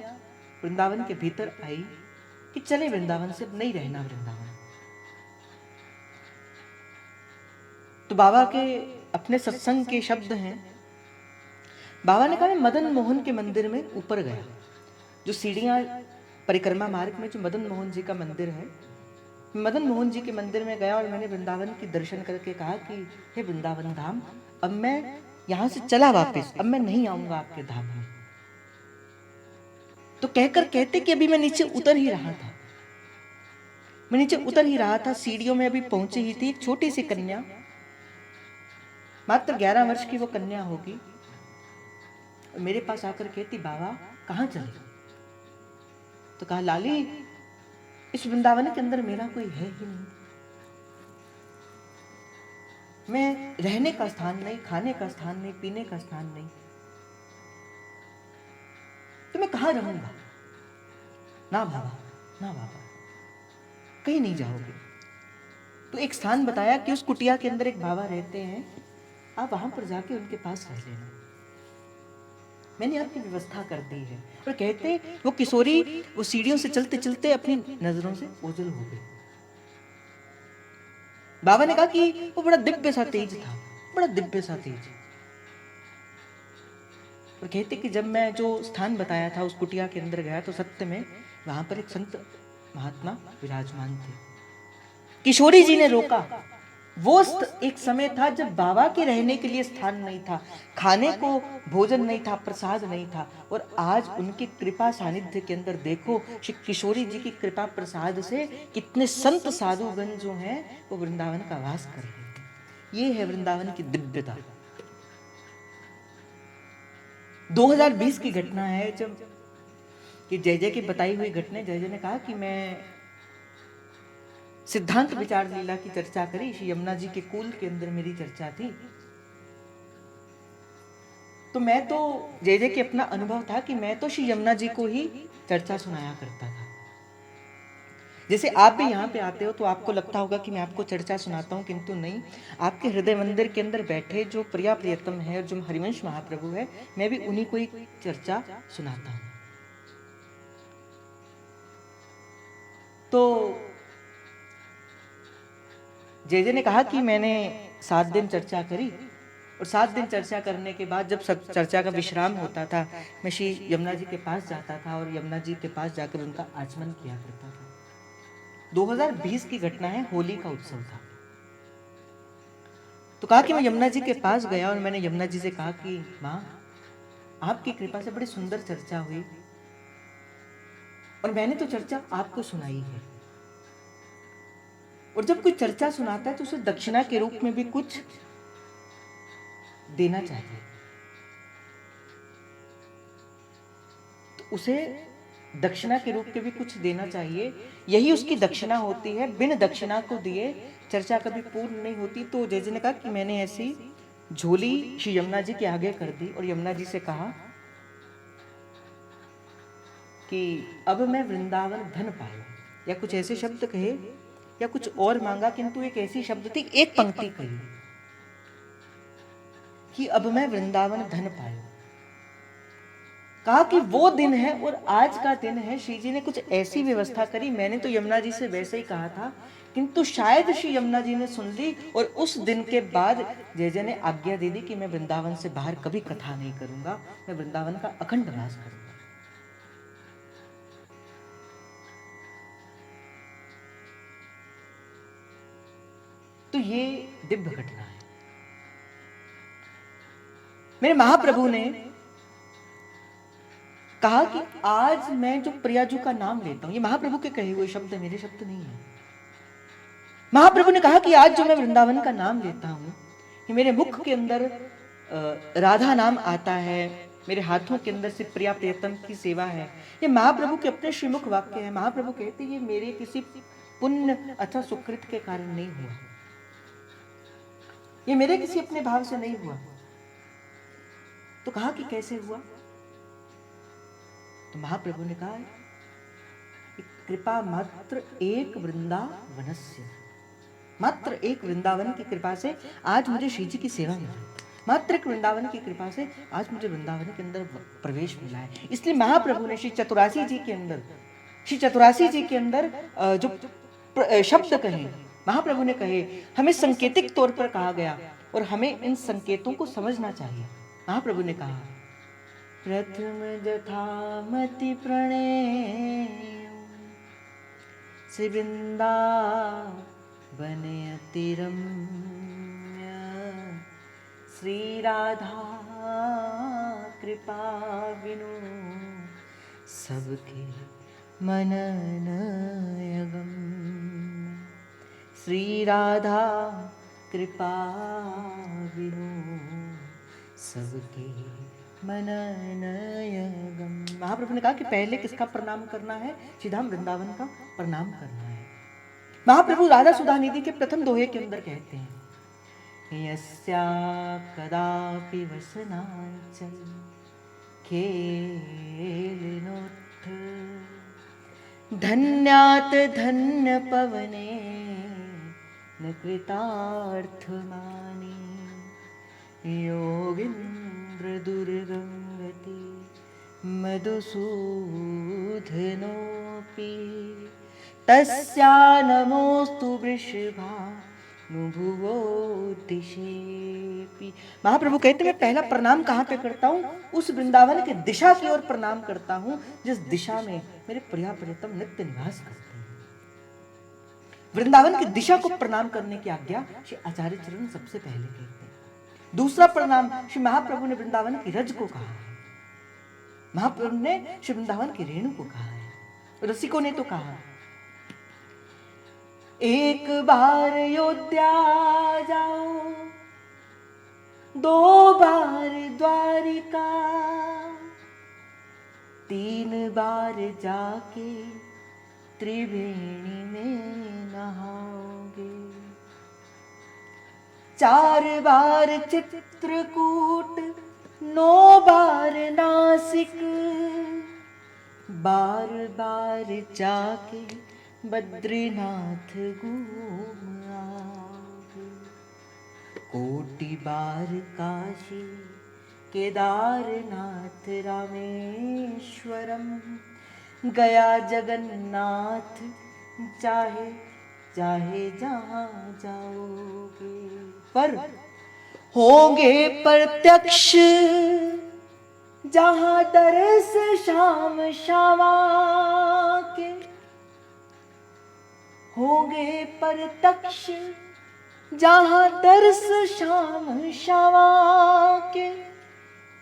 वृंदावन के भीतर आई कि चले वृंदावन से, अब नहीं रहना वृंदावन। तो बाबा के अपने सत्संग के शब्द हैं। बाबा ने कहा मैं मदन मोहन के मंदिर में ऊपर गया, जो सीढ़ियां परिक्रमा मार्ग में जो मदन मोहन जी का मंदिर है, मदन मोहन जी के मंदिर में गया और मैंने वृंदावन की दर्शन करके कहा कि हे वृंदावन धाम, अब मैं यहां से चला वापस, अब मैं नहीं आऊंगा आपके धाम में। तो कहकर कहते कि अभी मैं नीचे उतर ही रहा था, मैं नीचे उतर ही रहा था, सीढ़ियों में अभी पहुंची ही थी। एक छोटी सी कन्या, मात्र 11 वर्ष की वो कन्या होगी, मेरे पास आकर कहती बाबा कहां चले? तो कहा लाली, इस वृंदावन के अंदर मेरा कोई है ही नहीं, मैं रहने का स्थान नहीं, खाने का स्थान नहीं, पीने का स्थान नहीं, तो मैं कहां रहूंगा? ना बाबा, ना बाबा, कहीं नहीं जाओगे। तो एक स्थान बताया कि उस कुटिया के अंदर एक बाबा रहते हैं, आप वहां पर जाके उनके पास रह लेना, मैंने आपकी व्यवस्था कर दी है। और कहते वो किशोरी वो सीढ़ियों से चलते चलते अपनी नजरों से ओझल हो गई। बाबा ने कहा कि वो बड़ा दिव्य सा तेज था, बड़ा दिव्य सा तेज। और कहते कि जब मैं जो स्थान बताया था उस कुटिया के अंदर गया, तो सत्य में वहां पर एक संत महात्मा विराजमान थे। किशोरी जी ने रोका। वो एक समय था जब बाबा के रहने के लिए स्थान नहीं था, खाने को भोजन नहीं था, प्रसाद नहीं था, और आज उनकी कृपा सानिध्य के अंदर देखो, श्री किशोरी जी की कृपा प्रसाद से कितने संत साधुगण जो हैं वो वृंदावन का वास कर रहे हैं। ये है वृंदावन की दिव्यता। 2020 की घटना है, जब कि जय जय की बताई हुई घटना। जय जय ने कहा कि मैं सिद्धांत विचार लीला की चर्चा करी, श्री यमुना जी के कुल के अंदर मेरी चर्चा थी। तो मैं तो जय जय के अपना अनुभव था कि मैं तो श्री यमुना जी को ही चर्चा सुनाया करता था। जैसे आप भी यहाँ पे आते हो तो आपको लगता होगा कि मैं आपको चर्चा सुनाता हूँ, किंतु नहीं, आपके हृदय मंदिर के अंदर बैठे जो प्रिया प्रियतम है और जो हरिवंश महाप्रभु है, मैं भी उन्हीं को ही चर्चा सुनाता हूँ। तो जय जय ने कहा कि मैंने 7 दिन चर्चा करी, और 7 दिन चर्चा करने के बाद जब सब चर्चा का विश्राम होता था, मैं श्री यमुना जी के पास जाता था और यमुना जी के पास जाकर उनका आचमन किया करता था। 2020 की घटना है, होली का उत्सव था। तो कहा कि मैं यमुना जी के पास गया और मैंने यमुना जी से कहा कि माँ, आपकी कृपा से बड़ी सुंदर चर्चा हुई और मैंने तो चर्चा आपको सुनाई है, और जब कोई चर्चा सुनाता है तो उसे दक्षिणा के रूप में भी कुछ देना चाहिए। तो उसे दक्षिणा के रूप में भी कुछ देना चाहिए, यही उसकी दक्षिणा होती है। बिन दक्षिणा को दिए चर्चा कभी पूर्ण नहीं होती। तो जय जी ने कहा कि मैंने ऐसी झोली श्री यमुना जी के आगे कर दी और यमुना जी से कहा कि अब मैं वृंदावन धन पाऊं, या कुछ ऐसे शब्द कहे या कुछ और मांगा, किंतु एक ऐसी शब्द थी, एक पंक्ति कही कि अब मैं वृंदावन धन पाऊं। कहा कि वो दिन है और आज का दिन है, श्री जी ने कुछ ऐसी व्यवस्था करी। मैंने तो यमुना जी से वैसे ही कहा था, किंतु शायद श्री यमुना जी ने सुन ली, और उस दिन के बाद जय जय ने आज्ञा दे दी कि मैं वृंदावन से बाहर कभी कथा नहीं करूंगा, मैं वृंदावन का अखंड वास करूंगा। तो ये दिव्य घटना है। मेरे महाप्रभु ने कहा कि आज मैं जो प्रियाजू का नाम लेता हूं, ये महाप्रभु के कहे हुए शब्द, मेरे शब्द नहीं है। महाप्रभु ने कहा कि आज जो मैं वृंदावन का नाम लेता हूं, कि मेरे मुख के अंदर राधा नाम आता है, मेरे हाथों के अंदर से प्रिया प्रियतम की सेवा है। ये महाप्रभु के अपने श्रीमुख वाक्य है। महाप्रभु कहते ये मेरे किसी पुण्य अथवा सुकृत के कारण नहीं हुआ, ये मेरे किसी अपने भाव से नहीं हुआ। तो कहा कि कैसे हुआ? तो महाप्रभु ने कहा कृपा मात्र एक वृंदावनस्य, मात्र एक वृंदावन की कृपा से आज मुझे श्री जी की सेवा मिली, मात्र एक वृंदावन की कृपा से आज मुझे वृंदावन के अंदर प्रवेश मिला है। इसलिए महाप्रभु ने श्री चतुरासी जी के अंदर, श्री चतुरासी जी के अंदर जो शब्द कहे, महाप्रभु ने कहे, हमें संकेतिक तौर पर कहा गया और हमें इन संकेतों को समझना चाहिए। महाप्रभु ने कहा प्रथम जथामति प्रणेय श्री वृंदावन अति रम्य, श्री राधा कृपा बिनु सबके मनन गम्य, श्री राधा कृपा बिनु सबके मननयगम। महाप्रभु ने कहा कि पहले किसका प्रणाम करना है? श्रीधाम वृंदावन का प्रणाम करना है। महाप्रभु राधा सुधा निधि के प्रथम दोहे के अंदर कहते हैं यस्या कदापि वसनांचल खेलिनोत्थ धन्यात धन्य पवने न कृतार्थ मानी योगिन्द्र दुर्गंगति मधुसूदनोऽपि तस्या नमोस्तु वृषभानुभुवो दिशेऽपि। महाप्रभु कहते मैं पहला प्रणाम कहाँ पे करता हूँ? उस वृंदावन के दिशा की ओर प्रणाम करता हूँ जिस दिशा में मेरे प्रिया प्रियतम नित्य निवास करते हैं। वृंदावन की दिशा को प्रणाम करने की आज्ञा श्री आचार्य चरण सबसे पहले कहते हैं। दूसरा प्रणाम श्री महाप्रभु ने वृंदावन की रज को कहा है, महाप्रभु ने श्री वृंदावन की रेणु को कहा है, रसिकों ने तो कहा एक बार अयोध्या जाओ, दो बार द्वारिका, तीन बार जाके त्रिवेणी में नहाओगे, चार बार चित्रकूट, नौ बार नासिक, बार बार जाके बद्रीनाथ घूम आओगे, कोटि बार काशी केदारनाथ रामेश्वरम, गया जगन्नाथ चाहे चाहे जहां जाओगे, पर होंगे प्रत्यक्ष जहां दरस शाम शामा के, होंगे प्रत्यक्ष जहां दरस शाम शामा के,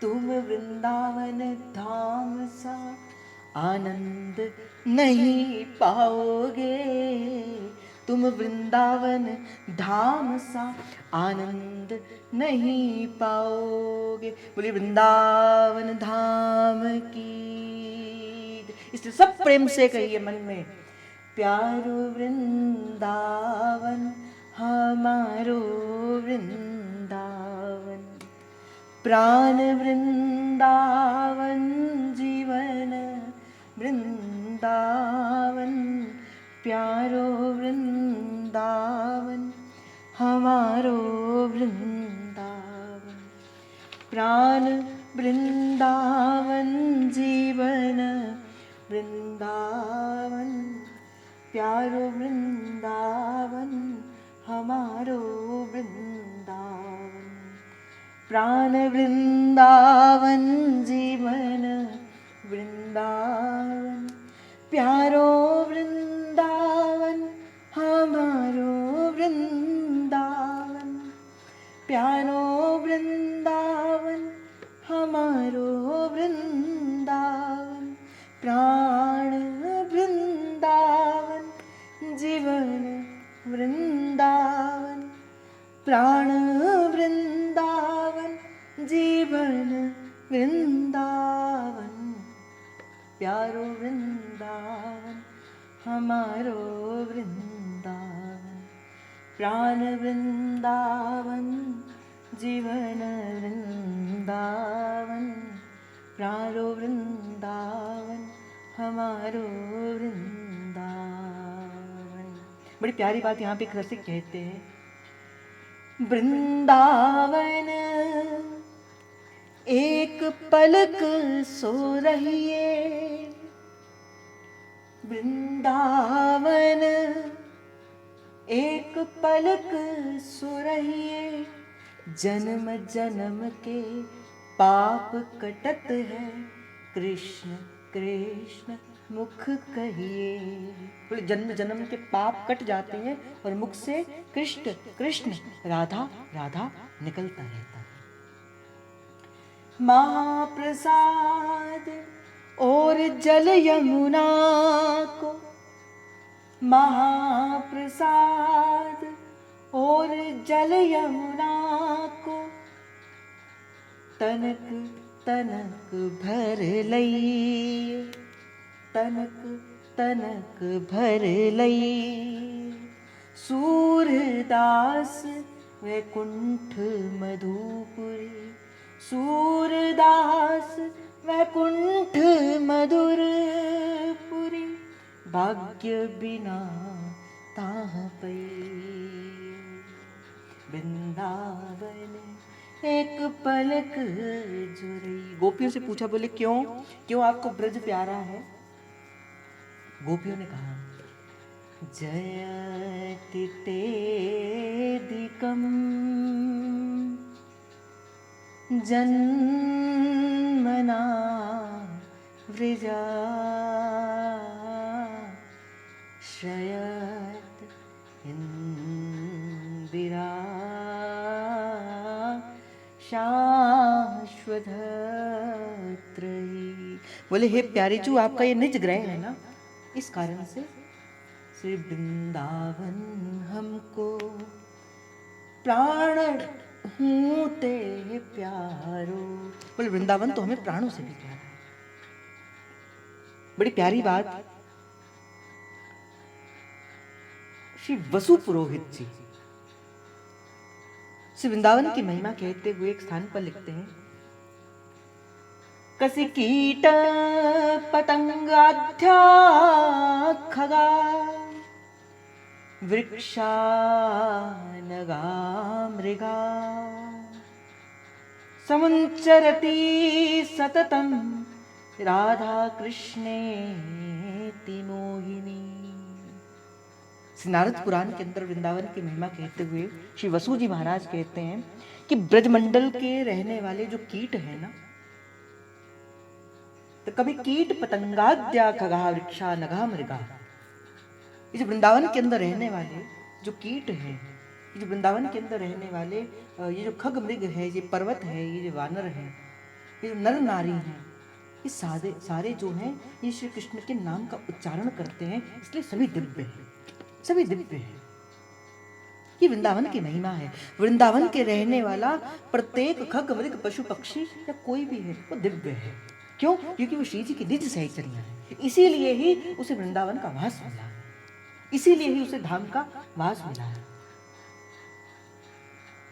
तुम वृंदावन धाम सा आनंद नहीं पाओगे, तुम वृंदावन धाम सा आनंद नहीं पाओगे। बोलिए वृंदावन धाम की। इसलिए सब प्रेम से कहिए मन में, प्यारो वृंदावन हमारो वृंदावन, प्राण वृंदावन जीवन वृंदावन, प्यारो वृंदावन हमारो वृंदावन, प्राण वृंदावन जीवन वृंदावन, प्यारो वृंदावन हमारो वृंदावन, प्राण वृंदावन जीवन वृंदावन, प्यारो वृंदावन हमारो वृंदावन, प्यारो वृंदावन हमारो वृंदावन, प्राण वृंदावन जीवन वृंदावन, प्राण वृंदावन जीवन वृंदावन, वृंदावन, प्यारो वृंदावन, हमारो वृंदावन, प्राण वृंदावन, जीवन वृंदावन, प्राणो वृंदावन, हमारो वृंदावन। बड़ी प्यारी बात यहाँ पे एक रसिक कहते हैं, वृंदावन एक पलक सो रहिए, वृंदावन एक पलक सो रहिए, जन्म जन्म के पाप कटत है, कृष्ण कृष्ण मुख कहिए। बोले जन्म जन्म के पाप कट जाते हैं और मुख से कृष्ण कृष्ण राधा राधा निकलता रहता है। महाप्रसाद और जल यमुना को, महाप्रसाद और जल यमुना को, तनक तनक भर लइए, तनक तनक भर लइए, सूरदास वैकुंठ मधुपुरी, सूरदास वैकुंठ मधुरपुरी, भाग्य बिना ताह पई, वृंदावन एक पलक जुरी। गोपियों से पूछा, बोले क्यों क्यों आपको ब्रज प्यारा है? गोपियों ने कहा, जयति तेदिकम जन्मना वृजा, श्रयत इंदिरा शाश्वतत्रयी। बोले हे प्यारे जू, आपका ये निज ग्रह है ना, इस कारण से श्री वृंदावन हमको प्राण हूँ ते प्यारो। बोले वृंदावन तो हमें प्राणों से भी प्यारा है। बड़ी प्यारी बात श्री वसु पुरोहित जी श्री वृंदावन की महिमा कहते हुए एक स्थान पर लिखते हैं, कसी कीट पतंगाध्या खगा, वृक्षा नगा मृगा, समुच्चरति सततम राधा कृष्णेति मोहिनी। नारद पुराण के अंदर वृंदावन की महिमा कहते हुए श्री वसु जी महाराज कहते हैं कि ब्रजमंडल के रहने वाले जो कीट है ना, तो कभी कीट पतंगाद्या खगा वृक्षा नगा मृगा, ये जो वृंदावन के अंदर रहने वाले जो कीट हैं, ये जो वृंदावन के अंदर रहने वाले ये जो खग मृग है, ये पर्वत है, ये जो वानर है, ये जो नर नारी हैं, ये सारे जो हैं ये श्री कृष्ण के नाम का उच्चारण करते हैं, इसलिए सभी दिव्य हैं, सभी दिव्य हैं। ये वृंदावन की महिमा है। वृंदावन के रहने वाला प्रत्येक खग मृग पशु पक्षी या कोई भी है वो दिव्य है। क्यों? क्योंकि वो श्री जी की निज सहचर्या है। इसीलिए ही उसे वृंदावन का वास मिला है, इसीलिए ही उसे धाम का वास मिला है।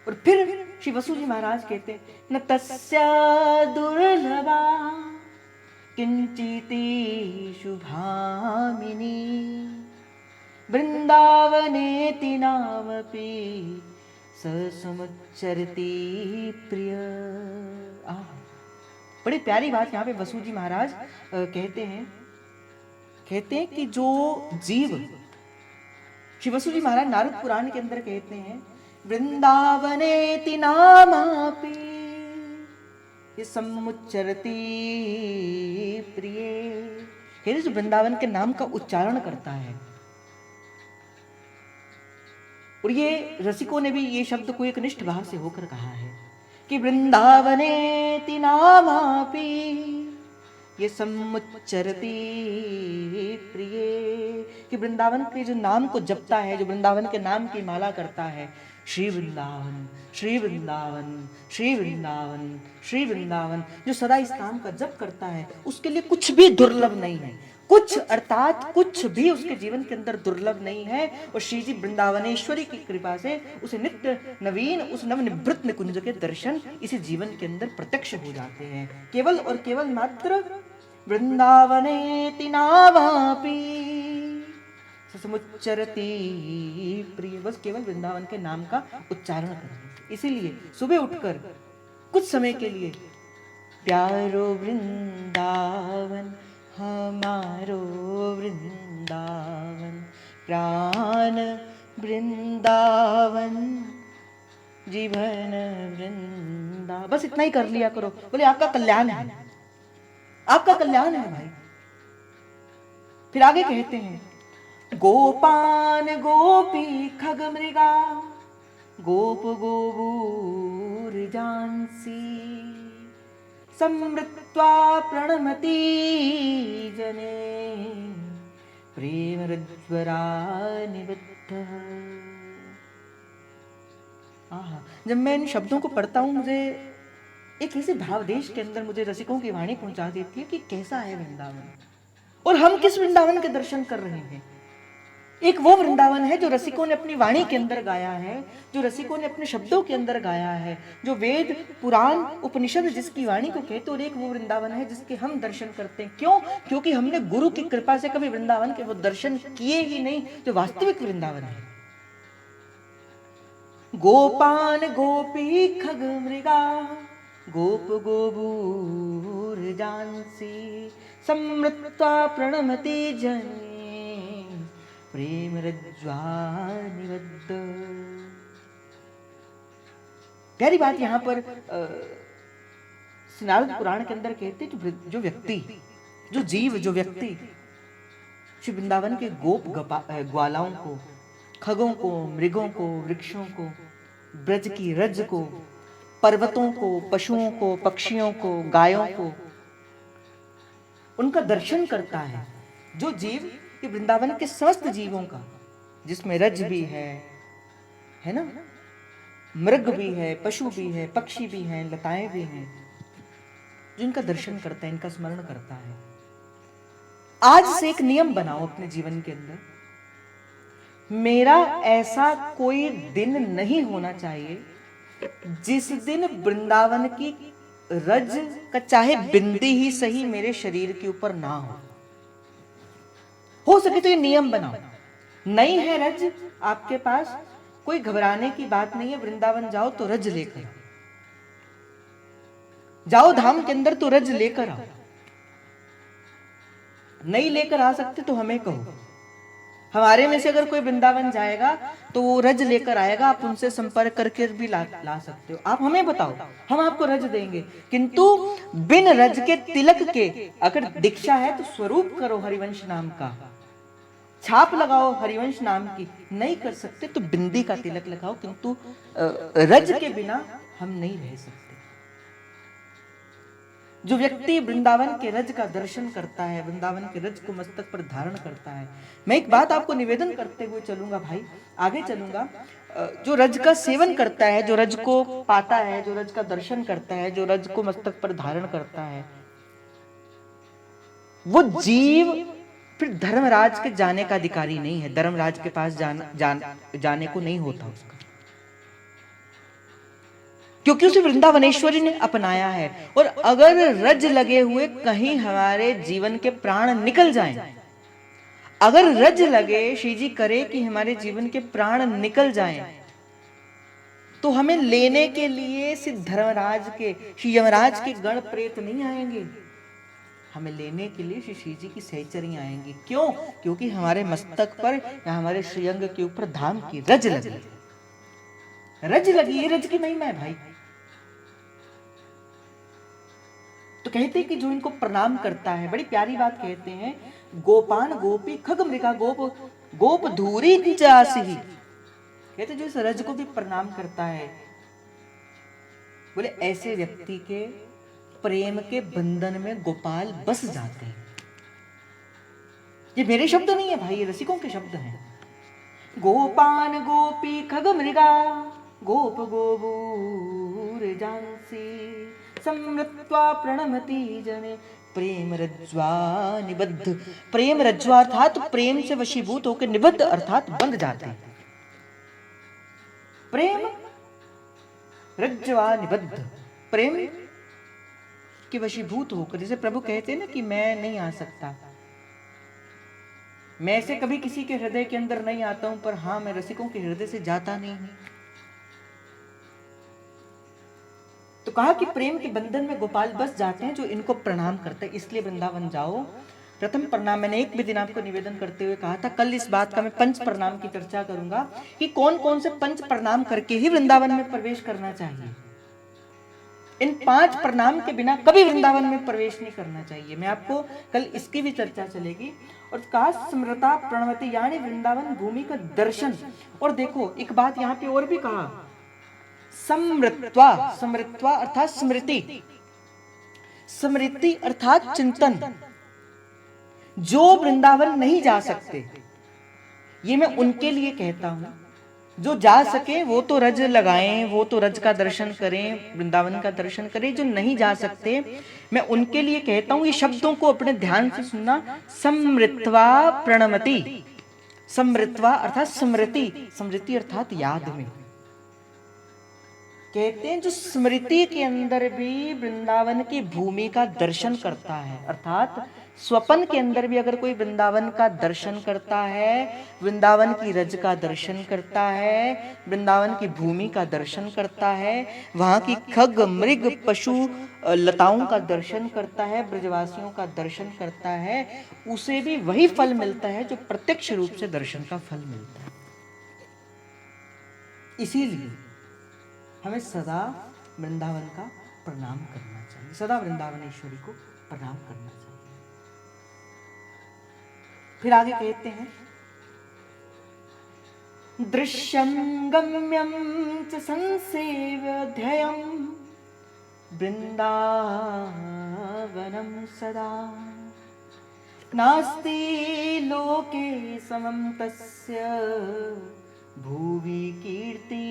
और फिर श्री वसु जी महाराज कहते हैं, न तस्या दुर्लभा किंचिति शुभामिनी, वृंदावनेति नामपि ससमुच्चरति प्रिय। बड़ी प्यारी बात यहाँ पे वसु जी महाराज कहते हैं कि जो जीव, श्री वसु जी महाराज नारद पुराण के अंदर कहते हैं, वृंदावनेति नामापि ये समुच्चरति प्रिय, जो वृंदावन के नाम का उच्चारण करता है। और ये रसिकों ने भी ये शब्द को एक निष्ठ भाव से होकर कहा है कि वृंदावनेति नामापि ये समुच्चरति प्रिय, कि वृंदावन के जो नाम को जपता है, जो वृंदावन के नाम की माला करता है, श्री वृंदावन, श्री वृंदावन, श्री वृंदावन, श्री वृंदावन। जो सदा इस नाम का जप करता है उसके लिए कुछ भी दुर्लभ नहीं है, कुछ अर्थात कुछ भी उसके जीवन के अंदर दुर्लभ नहीं है। और श्री जी वृंदावनेश्वरी की कृपा से उसे नित्य नवीन उस नवनिवृत्त निकुंज के दर्शन इसी जीवन के अंदर प्रत्यक्ष हो जाते हैं। केवल और केवल मात्र वृंदावनेति नावापि समुच्चरति प्रिय, बस केवल वृंदावन के नाम का उच्चारण करें। इसीलिए सुबह उठकर कुछ समय के लिए प्यारो वृंदावन हमारो वृंदावन, प्राण वृंदावन जीवन वृंदा, बस इतना ही कर लिया करो। बोले आपका कल्याण है, आपका कल्याण है भाई। फिर आगे कहते हैं गोपान गोपी खग मृगा गोप गोबूर जानसी समृत्वा प्रणमति जने प्रेम रज्वरा निबद्ध। आहा, जब मैं इन शब्दों को पढ़ता हूं मुझे एक ऐसे भावदेश के अंदर मुझे रसिकों की वाणी पहुंचा देती है कि कैसा है वृंदावन और हम किस वृंदावन के दर्शन कर रहे हैं। एक वो वृंदावन है जो रसिकों ने अपनी वाणी के अंदर गाया है, जो रसिकों ने अपने शब्दों के अंदर गाया है, जो वेद पुराण उपनिषद जिसकी वाणी को कहते, और एक वो वृंदावन है जिसके हम दर्शन करते हैं। क्यों? क्योंकि हमने गुरु की कृपा से कभी वृंदावन के वो दर्शन किए ही नहीं जो वास्तविक वृंदावन है। गोपान गोपी खग मृगा गोप गोबूर जानसी समृत्वा प्रणमति जने प्रेम रज्वा निबद्ध। प्यारी बात यहाँ पर नारद पुराण के अंदर कहते जो व्यक्ति, जो जीव, जो व्यक्ति श्री वृंदावन के गोप ग्वालाओं को, खगों को, मृगों को, वृक्षों को, ब्रज की रज को, पर्वतों को, पशुओं को, पक्षियों को, गायों को, उनका दर्शन करता है। जो जीव ये वृंदावन के समस्त जीवों का, जिसमें रज भी है ना, मृग भी है, पशु भी है, पक्षी भी हैं, लताएं भी हैं, जो इनका दर्शन करता है, इनका स्मरण करता है। आज से एक नियम बनाओ अपने जीवन के अंदर, मेरा ऐसा कोई दिन नहीं होना चाहिए जिस दिन वृंदावन की रज का चाहे बिंदी ही सही मेरे शरीर के ऊपर ना हो सके तो ये नियम बनाओ। नहीं है रज आपके पास, कोई घबराने की बात नहीं है, वृंदावन जाओ तो रज लेकर जाओ, धाम के अंदर तो रज लेकर आओ। नहीं लेकर आ सकते तो हमें कहो, हमारे में से अगर कोई वृंदावन जाएगा तो वो रज लेकर आएगा, आप उनसे संपर्क करके भी ला सकते हो। आप हमें बताओ, हम आपको रज देंगे, किंतु बिन रज के तिलक के अगर दीक्षा है तो स्वरूप करो हरिवंश नाम का, छाप लगाओ हरिवंश नाम की। नहीं कर सकते तो बिंदी का तिलक लगाओ, किंतु रज के बिना हम नहीं रह सकते। जो व्यक्ति वृंदावन के रज का दर्शन करता है, वृंदावन के रज को मस्तक पर धारण करता है, मैं एक बात आपको निवेदन करते हुए चलूंगा भाई, आगे चलूंगा। जो रज का सेवन करता है, जो रज को पाता है, जो रज का दर्शन करता है, जो रज को मस्तक पर धारण करता है, वो जीव फिर धर्मराज के जाने का अधिकारी नहीं है, धर्मराज के पास जाने को नहीं होता उसका, क्योंकि उसे वृंदावनेश्वरी ने अपनाया है। और अगर रज लगे हुए कहीं हमारे जीवन के प्राण निकल जाएं, अगर रज लगे, श्री जी करे कि हमारे जीवन के प्राण निकल जाएं, तो हमें लेने के लिए सिर्फ धर्मराज के, श्री यमराज के गण प्रेत नहीं आएंगे, हमें लेने के लिए श्री जी की सहचरी आएंगी। क्यों? क्योंकि हमारे मस्तक पर या हमारे श्रीअंग के ऊपर धाम की रज लगी, रज लगी। ये रज की महिमा है भाई। तो कहते हैं कि जो इनको प्रणाम करता है, बड़ी प्यारी बात कहते हैं, गोपान गोपी खग मृगा गोप धूरी जासी, कहते जो इस रज को भी प्रणाम करता है, बोले ऐसे व्यक्ति के प्रेम के बंधन में गोपाल बस जाते हैं। ये मेरे शब्द नहीं है भाई, ये रसिकों के शब्द हैं। गोपान गोपी खग मृगा गोप गोबूर जानसी समृत्वा प्रणमति जने प्रेम रज्ज्वा निबद्ध। प्रेम रज्ज्वा अर्थात प्रेम से वशीभूत होकर निबद्ध अर्थात बंध जाते हैं। प्रेम रज्ज्वा निबद्ध, प्रेम के वशीभूत होकर, जैसे प्रभु कहते हैं ना कि मैं नहीं आ सकता, मैं से कभी किसी के हृदय के अंदर नहीं आता हूं, पर हां मैं रसिकों के हृदय से जाता नहीं हूं। तो कहा कि प्रेम के बंधन में गोपाल बस जाते हैं जो इनको प्रणाम करते हैं। इसलिए वृंदावन जाओ, प्रथम प्रणाम। मैंने एक भी दिन आपको निवेदन करते हुए कहा था, कल इस बात का मैं पंच प्रणाम की चर्चा करूंगा कि कौन कौन से पंच प्रणाम करके ही वृंदावन में प्रवेश करना चाहिए। इन 5 प्रणाम के बिना कभी वृंदावन में प्रवेश नहीं करना चाहिए। मैं आपको कल इसकी भी चर्चा चलेगी। और कहा स्मृता प्रणवति, यानी वृंदावन भूमि का दर्शन। और देखो एक बात यहाँ पे और भी कहा, समृत्वा, समृत्वा अर्थात स्मृति, स्मृति अर्थात चिंतन। जो वृंदावन नहीं जा सकते, ये मैं उनके लिए कहता हूं। जो जा सके वो तो रज लगाएं, वो तो रज का दर्शन करें, वृंदावन का दर्शन करें। जो नहीं जा सकते, मैं उनके लिए कहता हूं। ये शब्दों को अपने ध्यान से सुनना। समृत्वा प्रणमति, समृत्वा अर्थात स्मृति, स्मृति अर्थात याद में। कहते हैं जो स्मृति के अंदर भी वृंदावन की भूमि का दर्शन करता है, अर्थात स्वप्न के अंदर भी अगर कोई वृंदावन का दर्शन करता है, वृंदावन की रज का दर्शन करता है, वृंदावन की भूमि का दर्शन करता है, वहां की खग मृग पशु लताओं का दर्शन करता है, ब्रजवासियों का दर्शन करता है, उसे भी वही फल मिलता है जो प्रत्यक्ष रूप से दर्शन का फल मिलता है। इसीलिए हमें सदा वृंदावन का प्रणाम करना चाहिए, सदा वृंदावनेश्वरी को प्रणाम करना चाहिए। फिर आगे कहते हैं, दृश्यं गम्यं च संसेव्यध्ययं वृंदावनं सदा नास्ति लोके समं तस्य भूवि कीर्ति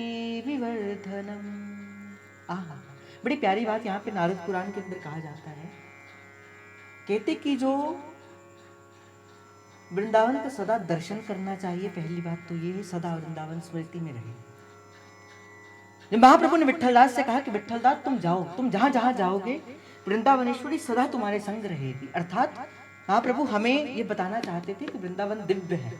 विवर्धनम। आहा, बड़ी प्यारी बात यहाँ पे नारद पुराण के अंदर कहा जाता है। कहते कि जो वृंदावन का सदा दर्शन करना चाहिए, पहली बात तो ये है सदा वृंदावन स्मृति में रहे। जब महाप्रभु ने विट्ठलदास से कहा कि विट्ठलदास तुम जाओ, तुम जहां जहां जाओगे वृंदावनेश्वरी सदा तुम्हारे संग रहेगी। अर्थात महाप्रभु हमें ये बताना चाहते थे कि वृंदावन दिव्य है।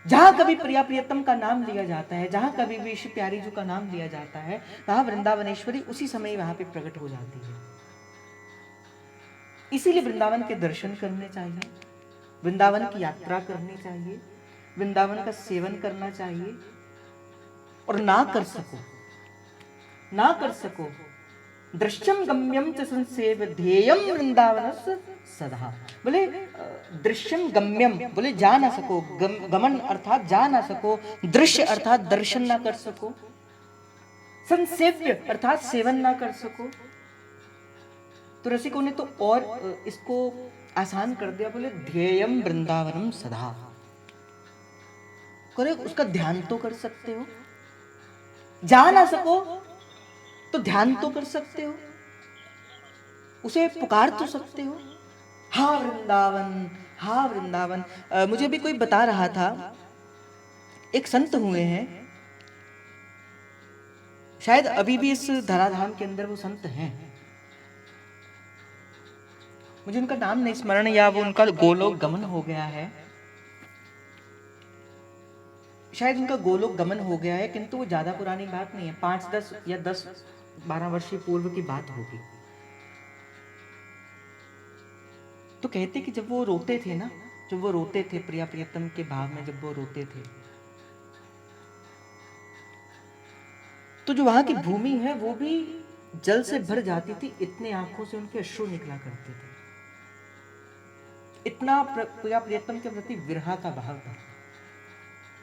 जहां कभी प्रिया प्रियतम का नाम लिया जाता है, जहां कभी भी श्री प्यारी जी का नाम लिया जाता है, वहां वृंदावनेश्वरी उसी समय वहां पे प्रकट हो जाती है। इसीलिए वृंदावन के दर्शन करने चाहिए, वृंदावन की यात्रा करनी चाहिए, वृंदावन का सेवन करना चाहिए। और ना कर सको दृश्यम गम्यम च संसेव्यध्येयं वृंदावनस्य सदा। बोले दृश्यम गम्यम, बोले जा ना सको, गमन अर्थात जा ना सको, दृश्य अर्थात दर्शन ना कर सको, संसेव्य अर्थात सेवन ना कर सको। तो रसिकों ने तो और इसको आसान कर दिया, बोले ध्येयम वृंदावनम सदा। करे उसका ध्यान तो कर सकते हो, जा ना सको तो ध्यान तो कर सकते हो, उसे पुकार तो सकते हो। हाँ वृंदावन, हाँ वृंदावन। मुझे भी कोई बता रहा था, एक संत हुए हैं, शायद अभी भी इस धराधाम के अंदर वो संत हैं, मुझे उनका नाम नहीं स्मरण, या वो उनका गोलोक गमन हो गया है, शायद उनका गोलोक गमन हो गया है, किंतु वो ज्यादा पुरानी बात नहीं है, 5-10 या 10-12 वर्ष पूर्व की बात होगी। तो कहते कि जब वो रोते थे ना, जब वो रोते थे प्रिया प्रियतम के भाव में, जब वो रोते थे, तो जो वहां की भूमि है वो भी जल से भर जाती थी, इतने आंखों से उनके अश्रु निकला करते थे, इतना प्रिया प्रियतम के प्रति विरह का भाव था।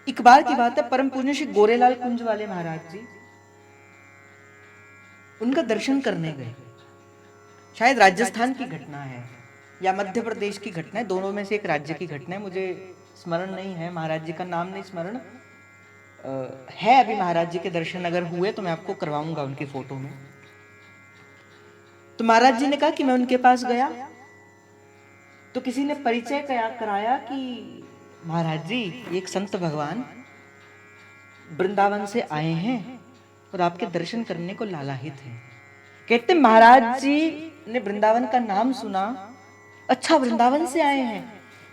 एक बार की बात है, परम पूज्य श्री गोरेलाल कुंज वाले महाराज जी उनका दर्शन करने गए। शायद राजस्थान की घटना है या मध्य प्रदेश की घटना है, दोनों में से एक राज्य की घटना है, मुझे स्मरण नहीं है, महाराज जी का नाम नहीं स्मरण। है अभी महाराज जी के दर्शन, अगर हुए तो मैं आपको करवाऊंगा उनकी फोटो में। तो महाराज जी ने कहा कि मैं उनके पास गया तो किसी ने परिचय कराया कि महाराज जी एक संत भगवान वृंदावन से आए हैं और आपके दर्शन करने को लालायित हैं। कहते महाराज जी ने वृंदावन का नाम सुना, अच्छा वृंदावन से आए हैं,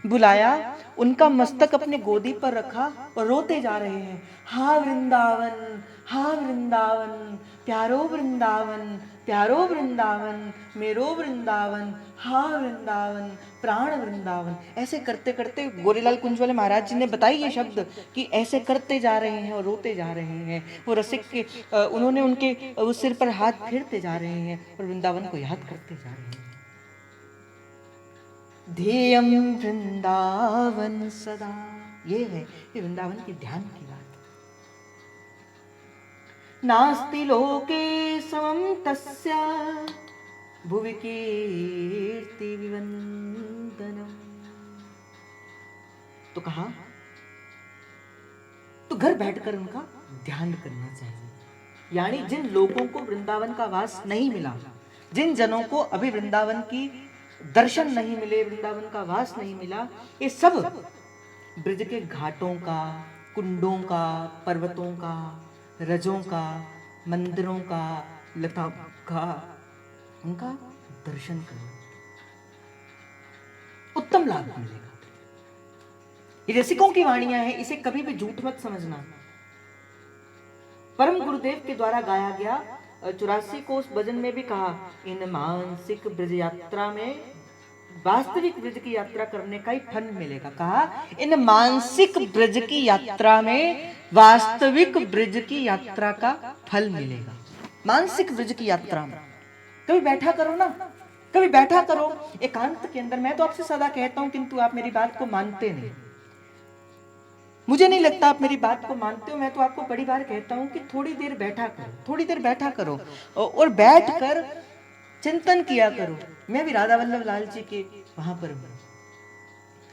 बुलाया, उनका मस्तक अपने गोदी पर रखा और रोते जा रहे हैं, हा वृंदावन, हा वृंदावन, प्यारो वृंदावन, प्यारो वृंदावन, मेरो वृंदावन, हा वृंदावन, प्राण वृंदावन। ऐसे करते करते गोरेलाल कुंज वाले महाराज जी ने बताई ये शब्द कि ऐसे करते जा रहे हैं और रोते जा रहे हैं। वो रसिक के उन्होंने उनके उस सिर पर हाथ फेरते जा रहे हैं और वृंदावन को याद करते जा रहे हैं। ध्येयम वृंदावन सदा, ये है ये वृंदावन के ध्यान की बात। नास्ति लोके समं तस्य भुवि कीर्ति विवंदनम। तो कहा तो घर बैठकर उनका ध्यान करना चाहिए। यानी जिन लोगों को वृंदावन का वास नहीं मिला, जिन जनों को अभी वृंदावन की दर्शन नहीं मिले, वृंदावन का वास नहीं मिला, ये सब ब्रज के घाटों का, कुंडों का, पर्वतों का, रजों का, मंदिरों का, लता का, उनका दर्शन करो, उत्तम लाभ मिलेगा। ये रसिकों की वाणियां हैं, इसे कभी भी झूठ मत समझना। परम गुरुदेव के द्वारा गाया गया 84 को उस भजन में भी कहा, इन मानसिक ब्रज यात्रा में वास्तविक ब्रज की यात्रा करने का ही फल मिलेगा। कहा इन मानसिक ब्रज की यात्रा में वास्तविक ब्रज की यात्रा का फल मिलेगा। मानसिक ब्रज की यात्रा में कभी बैठा करो ना, कभी बैठा करो एकांत के अंदर। मैं तो आपसे सदा कहता हूं किंतु आप मेरी बात को मानते नहीं। मुझे नहीं लगता आप मेरी बात को मानते हो। मैं तो आपको बड़ी बार कहता हूं कि थोड़ी देर बैठा करो, थोड़ी देर बैठा करो और बैठकर चिंतन किया करो। मैं भी राधा वल्लभ लाल जी के वहां पर हूं।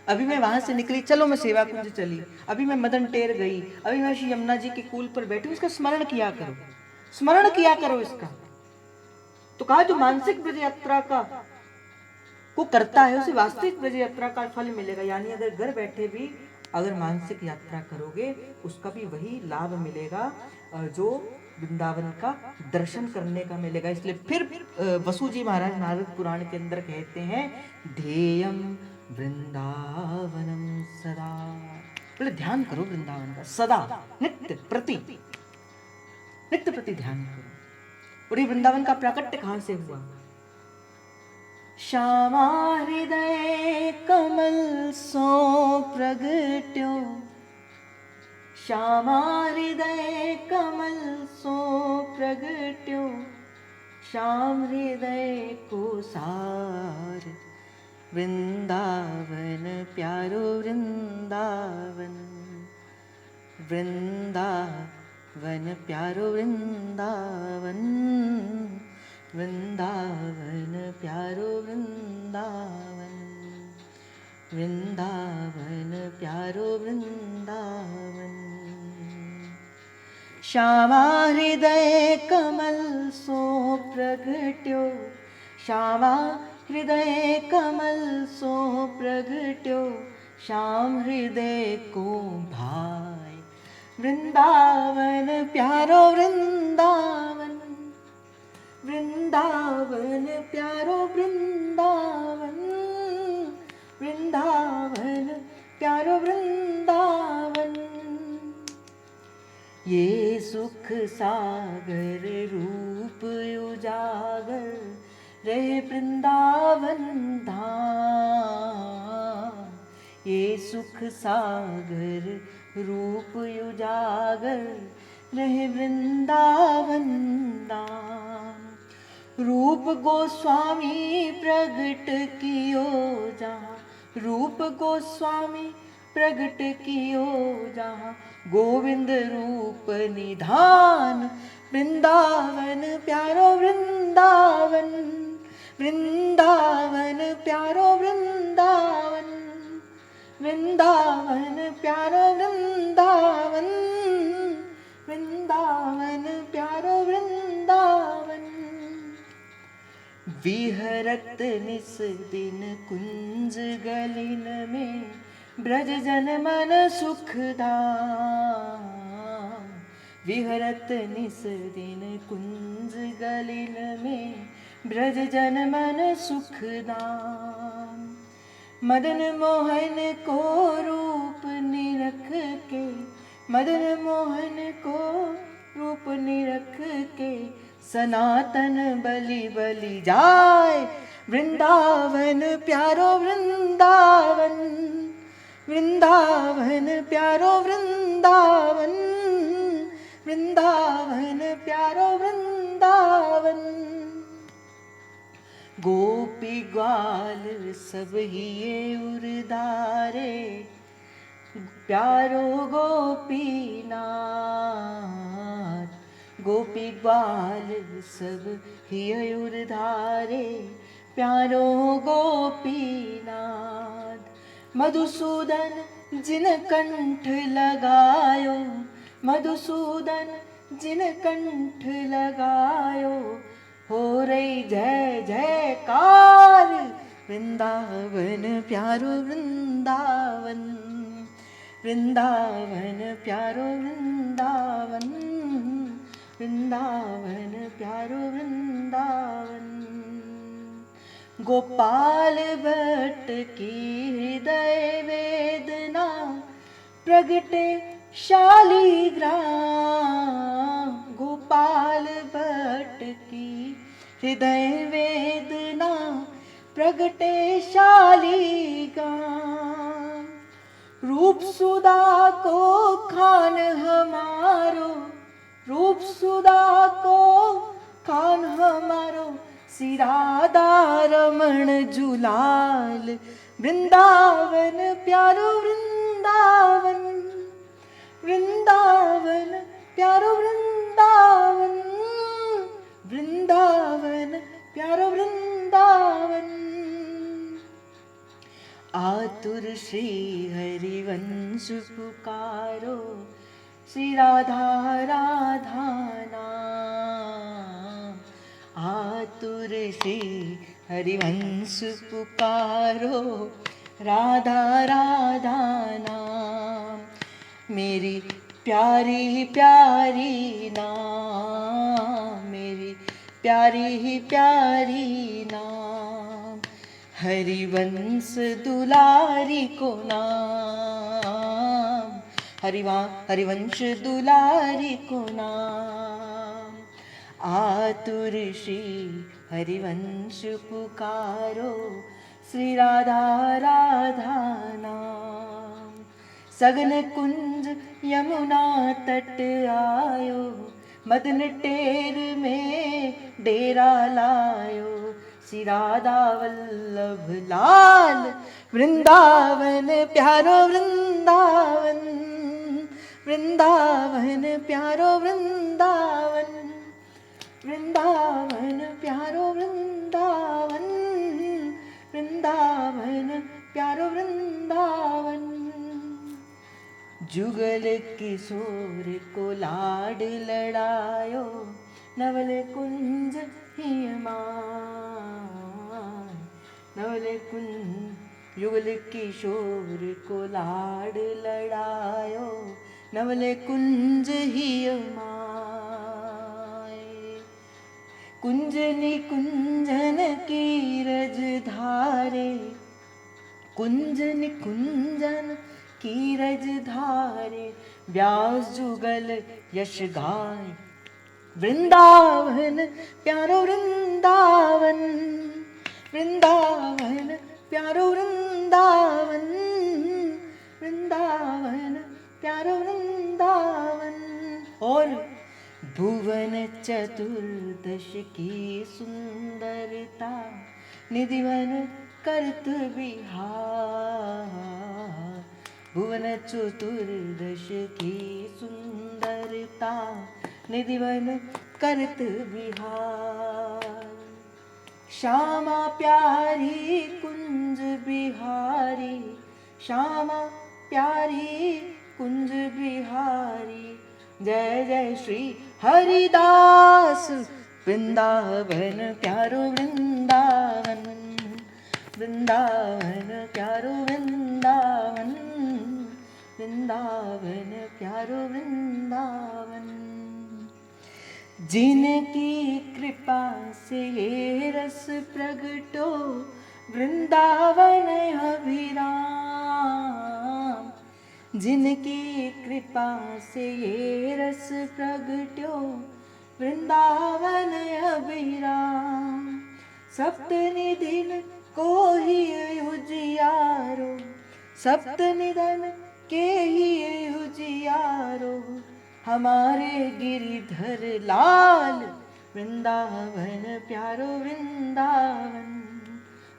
अभी मैं वहां से निकली, चलो मैं सेवा कुंज चली, अभी मैं मदन टेर गई, अभी मैं श्री यमुना जी के कूल पर बैठी। इसका स्मरण किया करो, स्मरण किया करो इसका। तो कहा जो मानसिक ब्रज यात्रा का को करता है उसे वास्तविक ब्रज यात्रा का फल मिलेगा। यानी अगर घर बैठे भी अगर मानसिक यात्रा करोगे उसका भी वही लाभ मिलेगा जो वृंदावन का दर्शन करने का मिलेगा। इसलिए फिर वसु जी महाराज नारद पुराण के अंदर कहते हैं, ध्येयम वृंदावनम सदा। बोले ध्यान करो वृंदावन का सदा, नित्य प्रति, नित्य प्रति ध्यान करो। और ये वृंदावन का प्राकट्य कहां से हुआ? श्यामा हृदय कमल सो प्रगट्यो, श्यामा हृदय कमल सो प्रगट्यो, श्याम हृदय को सार वृंदावन प्यारो वृंदावन, वृंदावन प्यारो वृंदावन, वृंदावन प्यारो वृंदावन, वृंदावन प्यारो वृंदावन। श्यामा हृदय कमल सो प्रगट्यो, श्यामा हृदय कमल सो प्रगट्यो, श्याम हृदय को भाई वृंदावन प्यारो वृंदावन, वृंदावन प्यारो वृंदावन, वृंदावन प्यारो वृंदावन। ये सुख सागर रूप उजागर रहे वृंदावन धाम, ये सुख सागर रूप उजागर रहे वृंदावन धाम। रूप गोस्वामी प्रगट कियो जहाँ, रूप गोस्वामी प्रगट कियो जहाँ, गोविंद रूप निधान वृंदावन प्यारो वृंदावन, वृंदावन प्यारो वृंदावन, वृंदावन प्यारो वृंदावन, विहरत निस दिन कुंज गलिन में, ब्रज जन मन सुखधाम। विहरत निस दिन कुंज गलिन में, ब्रज जन मन सुखधाम। मदन मोहन को रूप निरख के, मदन मोहन को रूप निरख के, सनातन बलि बलि जाय। वृंदावन प्यारो वृंदावन, वृंदावन प्यारो वृंदावन, वृंदावन प्यारो वृंदावन। गोपी ग्वाल सब हिये उरधारे, प्यारो गोपीनाथ। गोपी ग्वाल सब हिये उरधारे, प्यारो गोपीनाथ। मधुसूदन जिन कंठ लगायो, मधुसूदन जिन कंठ लगायो, हो रही जय जयकार। वृंदावन प्यारो वृंदावन, वृंदावन प्यारो वृंदावन, वृंदावन प्यारो वृंदावन। गोपाल भट्ट की हृदय वेदना, प्रगटे शालिग्राम। गोपाल भट्ट की हृदय वेदना, प्रगटे शालिग्राम। रूप सुधा को खान हमारो, रूप सुधा को खान हमारो, सिराधा रमण जुलाल। वृंदावन प्यारो वृंदावन, वृंदावन प्यारो वृंदावन, वृंदावन प्यारो वृंदावन। आतुर श्री हरिवंश पुकारो, श्री राधा राधा नाम। आतुर श्री हरिवंश पुकारो, राधा राधा नाम। मेरी प्यारी प्यारी नाम, मेरी प्यारी प्यारी नाम। हरिवंश दुलारी को नाम, हरिवंश दुलारी को नाम। आतुर श्री हरिवंश पुकारो, श्री राधा राधा नाम। सगन कुंज यमुना तट आयो, मदन टेर में डेरा लायो। श्री राधा वल्लभ लाल, वृंदावन प्यारो वृंदावन, वृंदावन प्यारो वृंदावन, वृंदावन प्यारो वृंदावन, वृंदावन प्यारो वृंदावन। जुगल किशोर को लाड लड़ायो, नवल कुंज हियमान। नवल कुंज युगल किशोर को लाड लड़ायो, नवल कुंज हियमान। कुंजनी कुंजन की रज धारे, कुंजनी कुंजन की रज धारे। व्यास जुगल यश गाय, वृंदावन प्यारो वृंदावन, वृंदावन प्यारो वृंदावन, वृंदावन प्यारो वृंदावन। और भुवन चतुर्दश की सुंदरता, निधिवन करत विहार। भुवन चतुर्दश की सुंदरता, निधिवन करत विहार। श्यामा प्यारी कुंज बिहारी, श्यामा प्यारी कुंज बिहारी। जय जय श्री हरिदास वृंदावन प्यारो वृंदावन, वृंदावन प्यारो वृंदावन, वृंदावन प्यारो वृंदावन। जिनकी कृपा से ये रस प्रगटो वृंदावन अभिराम, जिनकी कृपा से ये रस प्रगटो वृंदावन अभिराम। सप्तनिधिन को ही उजियारो, सप्तनिधन के ही उजियारो, हमारे गिरिधर लाल वृंदावन प्यारो वृंदावन,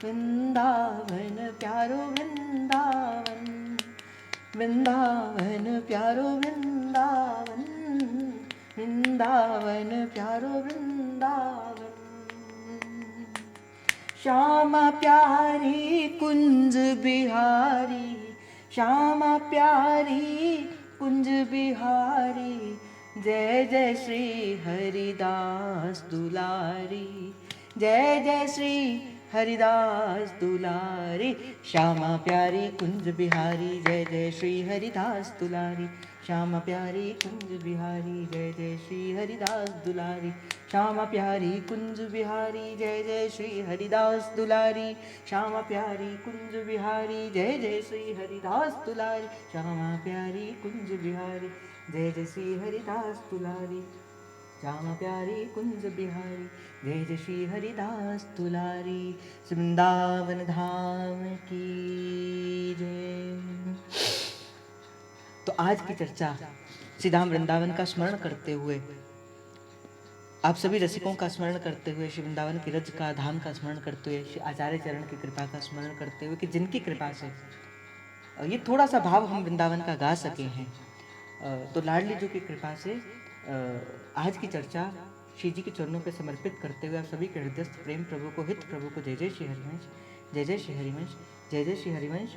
वृंदावन प्यारो वृंदावन, वृंदावन प्यारो वृंदावन, वृंदावन प्यारो वृंदावन। श्यामा प्यारी कुंज बिहारी, श्यामा प्यारी कुंज बिहारी, जय जय श्री हरिदास दुलारी, जय जय श्री हरिदास दुलारी। श्यामा प्यारी कुंज बिहारी, जय जय श्री हरिदास दुलारी, श्यामा प्यारी कुंज बिहारी, जय जय श्री हरिदास दुलारी, श्यामा प्यारी कुंज बिहारी, जय जय श्री हरिदास दुलारी, श्यामा प्यारी कुंज बिहारी, जय जय श्री हरिदास दुलारी, श्यामा प्यारी कुंज बिहारी, जय जय श्री हरिदास दुलारी, श्यामा प्यारी कुंज बिहारी, जय जय श्री हरिदास दुलारी। वृंदावन धाम की जय। तो आज की चर्चा श्री धाम वृंदावन का स्मरण करते हुए, आप सभी रसिकों का स्मरण करते हुए, श्री वृंदावन की रज का धाम का स्मरण करते हुए, श्री आचार्य चरण की कृपा का स्मरण करते हुए कि जिनकी कृपा से ये थोड़ा सा भाव हम वृंदावन का गा सके हैं, तो लाडली जी की कृपा से आज की चर्चा श्री जी के चरणों पर समर्पित करते हुए आप सभी के हृदयस्थ प्रेम प्रभु को, हित प्रभु को जय जय श्री हरिवंश, जय जय श्री हरिवंश, जय जय श्री हरिवंश।